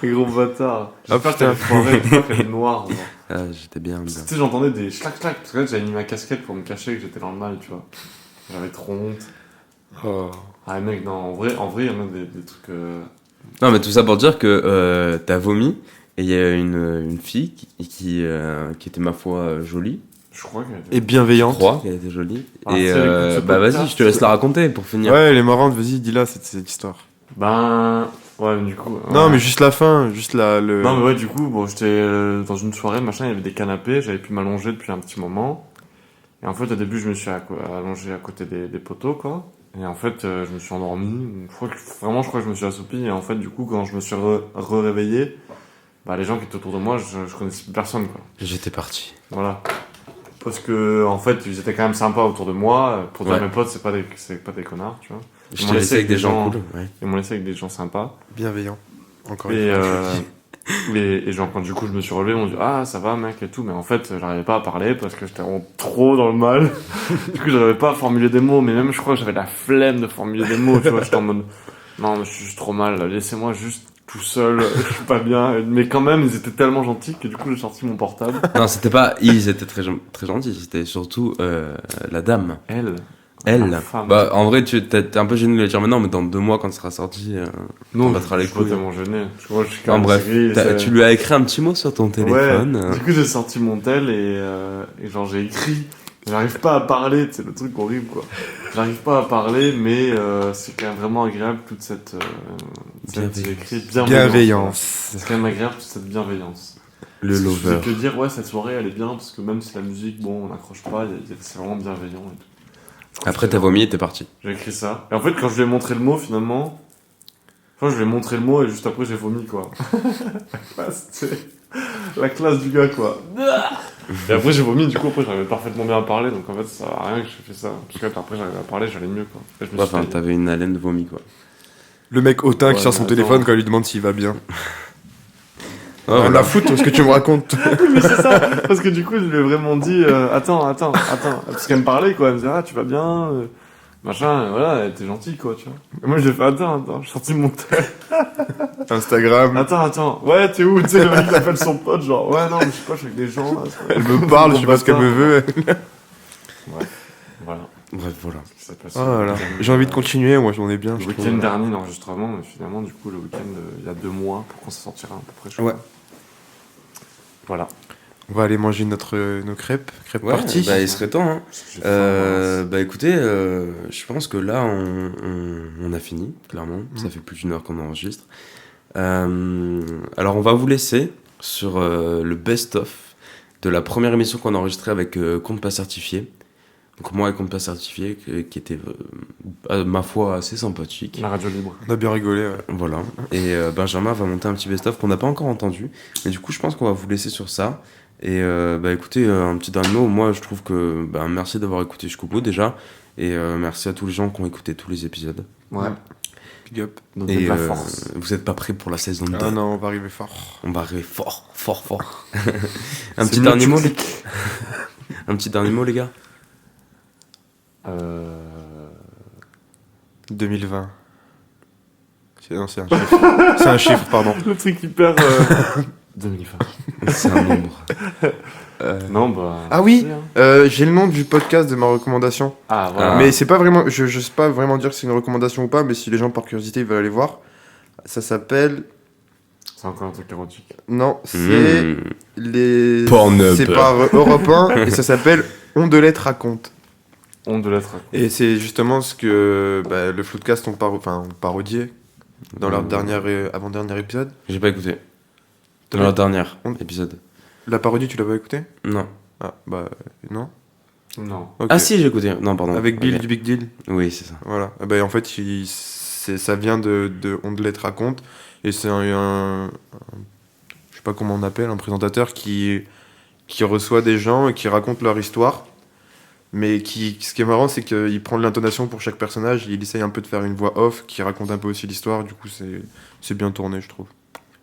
Gros bâtard. Ah, J'espère putain. que t'avais foiré, j'espère qu'elle est noire, genre. Ah, j'étais bien. Tu sais, j'entendais des schlac schlac, parce que là j'avais mis ma casquette pour me cacher que j'étais dans le mal, tu vois. J'avais trop honte. Oh. Ah mec, non, en vrai, il y en a des trucs... Non, mais tout ça pour dire que t'as vomi et il y a une fille qui était, ma foi, jolie. Je crois qu'elle Et était... Je bienveillante. crois qu'elle était jolie. Ah, et si elle écoute ce bah vas-y, podcast. je te laisse la raconter pour finir. Ouais, elle est marrante, vas-y, dis-la cette histoire. Ben... Ouais, mais du coup... Non, ouais. mais juste la fin, juste le... Non, mais ouais, du coup, bon, j'étais dans une soirée, machin, il y avait des canapés, j'avais pu m'allonger depuis un petit moment. Et en fait, au début, je me suis allongé à côté des poteaux, quoi. Et en fait, je me suis endormi. Je crois que je me suis assoupi. Et en fait, du coup, quand je me suis réveillé, bah, les gens qui étaient autour de moi, je connaissais plus personne, quoi. J'étais parti. Voilà. Parce que, en fait, ils étaient quand même sympas autour de moi. Pour dire Ouais. mes potes, c'est pas des connards, tu vois. Je Ils t'ai m'ont laissé avec des gens cool. Ouais. Ils m'ont laissé avec des gens sympas. Bienveillant. Encore Et, une fois. et genre, quand du coup je me suis relevé, on m'a dit ah ça va mec et tout, mais en fait j'arrivais pas à parler parce que j'étais vraiment trop dans le mal. Du coup j'arrivais pas à formuler des mots, mais même je crois que j'avais la flemme de formuler des mots, tu vois, j'étais en mode non mais je suis juste trop mal, là. Laissez-moi juste tout seul, je suis pas bien. Mais quand même ils étaient tellement gentils que du coup j'ai sorti mon portable. Non, c'était pas. Ils étaient très gentils, c'était surtout la dame. Elle, Elle Ma femme. Bah, en vrai, t'es un peu gêné de le dire maintenant, mais dans 2 mois, quand ce sera sorti, Non, on battra les je suis pas couilles. tellement gêné. Parce que moi, je suis quand En même bref, série, tu lui as écrit un petit mot sur ton téléphone. Ouais, du coup, j'ai sorti mon tel et genre, j'ai écrit. J'arrive pas à parler, c'est le truc horrible, quoi. J'arrive pas à parler, mais c'est quand même vraiment agréable toute cette j'ai écrit Bienveillance. C'est quand même agréable toute cette bienveillance. Le Je lover. fais que dire, ouais, cette soirée, elle est bien, parce que même si la musique, bon, on n'accroche pas, c'est vraiment bienveillant et tout. Je trouve Après, que t'as c'est vomi et t'es parti. J'ai écrit ça. Et en fait, quand je lui ai montré le mot, finalement, je lui ai montré le mot et juste après, j'ai vomi, quoi. C'était la classe du gars, quoi. Et après, j'ai vomi, du coup, après, j'arrivais parfaitement bien à parler, donc en fait, ça sert à rien que j'ai fait ça. Parce que après, j'arrivais à parler, j'allais mieux, quoi. Et je me suis Enfin, dit, t'avais une haleine de vomi, quoi. Le mec hautain qui Ouais, sort son mais téléphone attends. quand on lui demande s'il va bien. Ah, Rien voilà. à foutre ce que tu me racontes. mais c'est ça, parce que du coup, je lui ai vraiment dit, attends. Parce qu'elle me parlait, quoi. Elle me disait, ah, tu vas bien, machin, et voilà, elle était gentille, quoi, tu vois. Et moi, j'ai fait, attends, j'ai sorti mon tel. Instagram. Attends, ouais, t'es où? Tu sais, le mec qui appelle son pote, genre, ouais, non, mais je sais pas, je suis avec des gens, là. Elle me parle, je sais pas ce qu'elle me veut. Voilà. Bref, voilà. Ça passe. Oh là là. J'ai envie de continuer, moi j'en ai bien. Le je week-end trouve. dernier d'enregistrement, mais finalement, du coup, le week-end, il y a 2 mois, pour qu'on ça sortira à peu près, je Ouais. crois. Voilà. On va aller manger nos crêpes. Crêpes Ouais, parties. bah, il serait temps, hein. J'ai faim, Bah écoutez, je pense que là on a fini, clairement. Ça fait plus d'1 heure qu'on enregistre. Alors on va vous laisser sur le best-of de la première émission qu'on a enregistrée avec Compte Pas Certifié. Donc moi et Compte Pas Certifié, qui était, à ma foi, assez sympathique. La radio libre. On a bien rigolé, ouais. Voilà. Et Benjamin va monter un petit best-of qu'on n'a pas encore entendu. Mais du coup, je pense qu'on va vous laisser sur ça. Et bah écoutez, un petit dernier mot. Moi, je trouve que merci d'avoir écouté jusqu'au bout déjà. Et merci à tous les gens qui ont écouté tous les épisodes. Ouais. Big up. Donc, Et de la force. vous êtes pas prêts pour la saison 2. Ah non, on va arriver fort. On va arriver fort. Un C'est petit mieux dernier que mot, tu les... Un petit dernier mot, les gars. 2020. Non, c'est un chiffre. C'est un chiffre, pardon. Le truc hyper. 2020. C'est un nombre. Non, bah. Ah oui. merci, hein. J'ai le nom du podcast de ma recommandation. Ah, voilà. Mais c'est pas vraiment. Je sais pas vraiment dire que c'est une recommandation ou pas, mais si les gens par curiosité ils veulent aller voir, ça s'appelle. C'est encore un truc érotique. Non, c'est Mmh. les. Pornhub. C'est par Europe 1 et ça s'appelle Ondelette raconte. Honte de l'être. Et c'est justement ce que le Floodcast ont parodié dans leur avant-dernier épisode. J'ai pas écouté. T'as Dans la vu dernière On- épisode. La parodie, tu l'as pas écouté? Non. Ah, non. Non. Ok. Ah si, j'ai écouté. Non, pardon. Avec Bill Ok. du Big Deal. Oui, c'est ça. Voilà. En fait, ça vient de Ondelette raconte. Et c'est je sais pas comment on appelle, un présentateur qui reçoit des gens et qui raconte leur histoire. Mais ce qui est marrant, c'est qu'il prend de l'intonation pour chaque personnage. Il essaye un peu de faire une voix off qui raconte un peu aussi l'histoire. Du coup, c'est bien tourné, je trouve.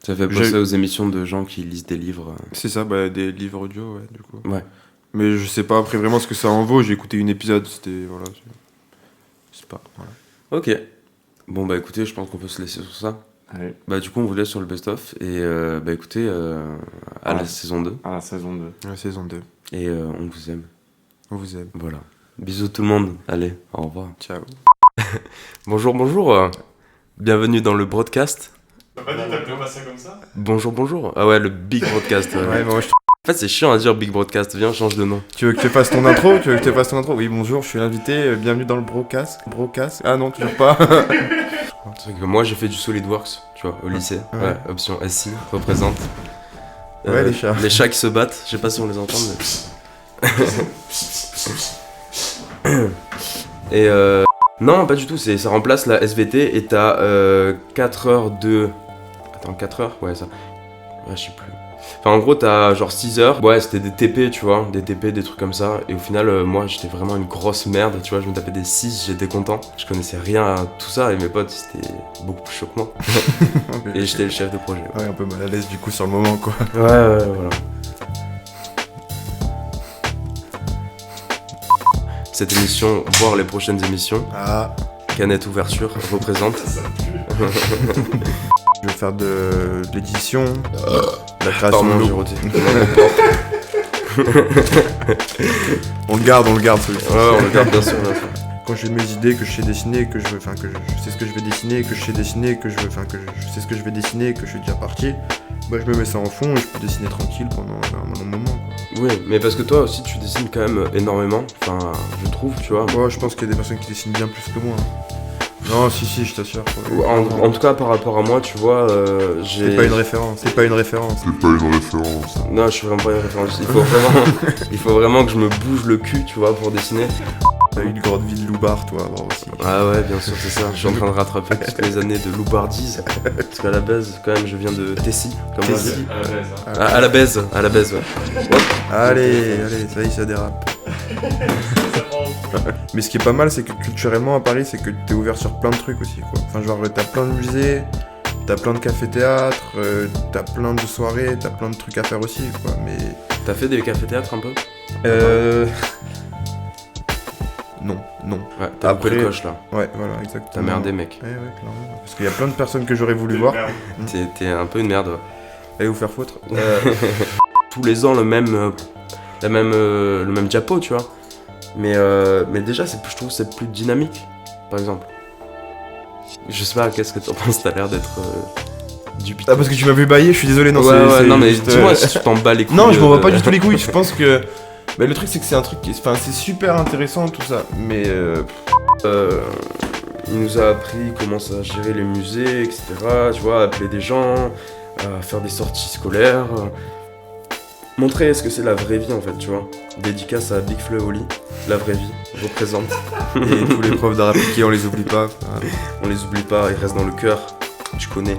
Ça fait penser aux émissions de gens qui lisent des livres. C'est ça, des livres audio, ouais, du coup. Ouais. Mais je sais pas après vraiment ce que ça en vaut. J'ai écouté une épisode, c'était. Voilà. C'est pas. Voilà. Ok. Bon, bah écoutez, je pense qu'on peut se laisser sur ça. Allez, Bah du coup, on vous laisse sur le best-of. Et bah écoutez, à la Ouais. saison 2. à la saison 2. La saison 2. Et on vous aime. On vous aime. Voilà. Bisous tout le monde. Allez, au revoir. Ciao. Bonjour. Bienvenue dans le broadcast. T'as pas dit que t'appelais pas ça comme ça? Bonjour. Ah ouais, le big broadcast. Ouais, moi, En fait, c'est chiant à dire big broadcast. Viens, change de nom. Tu veux que je te fasse ton intro? Oui, bonjour, je suis l'invité. Bienvenue dans le Brocast. Ah non, toujours pas. C'est que moi, j'ai fait du SolidWorks, tu vois, au lycée. Ouais. Ouais, option SI, représente. Ouais, les chats. Les chats qui se battent. Je sais pas si on les entend, mais... Et non, pas du tout. Ça remplace la SVT et t'as 4 heures de... Attends, 4 heures? Ouais, ça. Ouais, je sais plus. Enfin, en gros, t'as genre 6 heures. Ouais, c'était des TP, tu vois. Des TP, des trucs comme ça. Et au final, moi, j'étais vraiment une grosse merde. Tu vois, je me tapais des 6, j'étais content. Je connaissais rien à tout ça. Et mes potes, c'était beaucoup plus chaud que moi. Et j'étais le chef de projet. Ouais, un peu mal à l'aise du coup sur le moment, quoi. Ouais, voilà. Cette émission, voire les prochaines émissions, Ah. Canette Ouverture représente. Je vais faire de l'édition, de la création Pardon, de j'ai logo. roté. On le garde celui-ci. Ouais, on le garde bien sûr. quand j'ai mes idées, que je sais dessiner, que je sais ce que je vais dessiner, que je sais dessiner, que je sais ce que je vais dessiner, que je suis déjà parti, bah je me mets ça en fond et je peux dessiner tranquille pendant un long moment. Oui, mais parce que toi aussi tu dessines quand même énormément, enfin je trouve, tu vois. Ouais, je pense qu'il y a des personnes qui dessinent bien plus que moi. Non, si, je t'assure. En tout cas par rapport à moi, tu vois, j'ai... C'est pas une référence. Non, je suis vraiment pas une référence. Il faut vraiment que je me bouge le cul, tu vois, pour dessiner. T'as eu une grande vie de loupard, toi, avant aussi. Ah ouais, bien sûr, c'est ça. Je suis en train de rattraper toutes les années de loupardise. Parce qu'à la base, quand même, je viens de Tessie, comme on dit. À la baise, ouais. Allez, ça y est, ça dérape. Mais ce qui est pas mal, c'est que culturellement à Paris, c'est que t'es ouvert sur plein de trucs aussi, quoi. Enfin, genre, t'as plein de musées, t'as plein de cafés-théâtres, t'as plein de soirées, t'as plein de trucs à faire aussi, quoi. Mais. T'as fait des cafés-théâtres un peu ? Non. Ouais, t'as Après- coupé le coche là. Ouais, voilà, exactement. T'as merdé, mec. Ouais, clairement. Parce qu'il y a plein de personnes que j'aurais voulu voir. T'es un peu une merde. Ouais. Allez vous faire foutre. Tous les ans, le même diapo, tu vois. Mais déjà, je trouve que c'est plus dynamique, par exemple. Je sais pas, qu'est-ce que t'en penses ? T'as l'air d'être dubitatif. Ah, parce que tu m'as vu bailler, je suis désolé, non, ouais, non, mais juste, dis-moi si tu t'en bats les couilles. Non, je m'en bats pas du tout les couilles, je pense que. Mais le truc, c'est que c'est un truc qui. Enfin, c'est super intéressant tout ça, mais. Il nous a appris comment ça gérer les musées, etc. Tu vois, appeler des gens, faire des sorties scolaires. Montrer ce que c'est la vraie vie en fait, tu vois. Dédicace à Big Fleu Oli, la vraie vie, représente. Et tous les profs d'art appliqué, on les oublie pas. On les oublie pas, ils restent dans le cœur, tu connais.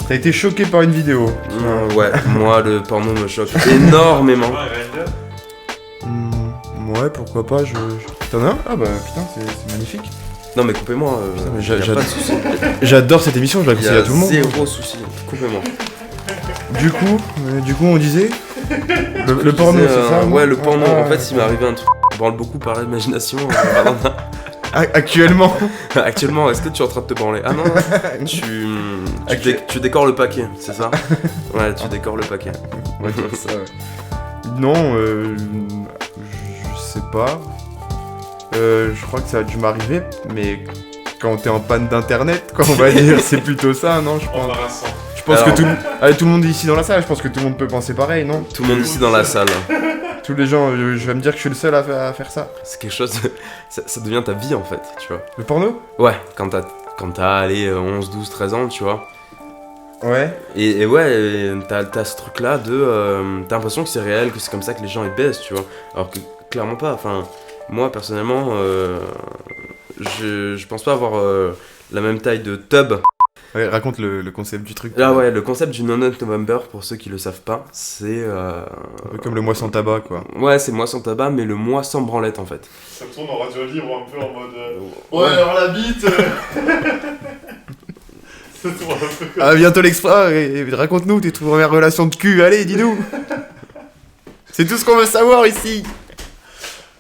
T'as été choqué par une vidéo. Ouais, moi le porno me choque énormément. Ouais, pourquoi pas, T'en as un ? Ah bah putain, c'est magnifique. Non mais coupez-moi, mais y a pas de soucis. J'adore cette émission, je la Y conseille à a tout le monde. zéro souci, coupez-moi. Du coup, on disait le porno, c'est ça ? Ouais, le porno, Ah, en fait, il m'est arrivé un truc. Je branle beaucoup par l'imagination. Actuellement. Actuellement, est-ce que tu es en train de te branler ? Ah non, tu décores le paquet, c'est ça ? Ouais, tu décores le paquet. Ouais, ça, ouais. Non, je sais pas. Je crois que ça a dû m'arriver, mais quand t'es en panne d'internet, quoi, on va dire, c'est plutôt ça, non ? Je pense Alors- que tout le monde ici dans la salle, je pense que tout le monde peut penser pareil, non ? Tout le monde ici dans la salle. Tous les gens, je vais me dire que je suis le seul à faire ça. C'est quelque chose. Ça devient ta vie en fait, tu vois. Le porno ? Ouais, quand t'as allé 11, 12, 13 ans, tu vois. Ouais. Et ouais, t'as ce truc là de. T'as l'impression que c'est réel, que c'est comme ça que les gens ils baissent, tu vois. Alors que clairement pas. Enfin, moi personnellement, je pense pas avoir la même taille de tub. Ouais, raconte le concept du truc. Là, ouais, le concept du No-Nut November, pour ceux qui le savent pas, c'est. Un peu comme le mois sans tabac, quoi. Ouais, c'est mois sans tabac, mais le mois sans branlette en fait. Ça tourne en radio libre un peu en mode. Ouais. alors la bite Ça tourne un peu comme. Ah, bientôt l'extra, et raconte-nous tes premières relations de cul, allez, dis-nous. C'est tout ce qu'on veut savoir ici.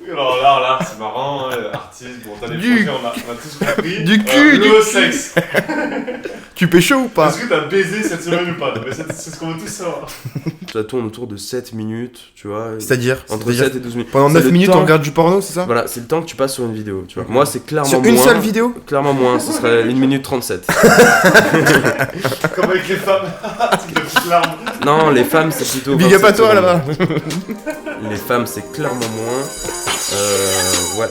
Oui, alors là, c'est marrant, artiste, bon, t'as des Du- projets, on a tous compris. du cul, du Le cul. sexe. Tu pécho ou pas ? Est-ce que t'as baisé cette semaine ou pas ? Mais c'est ce qu'on veut tous savoir. Ça tourne autour de 7 minutes, tu vois. C'est-à-dire Entre 7 et 12 minutes. pendant C'est 9 le minutes, temps- on regarde du porno, c'est ça ? Voilà, c'est le temps que tu passes sur une vidéo, tu vois. Moi, c'est clairement Sur moins. une seule vidéo ? Clairement moins, ce serait 1 minute 37. Comme avec les femmes. Tu me petites larmes. Non, les femmes, c'est plutôt. Big up à 27 toi secondes. là-bas. Les femmes, c'est clairement moins. Ouais.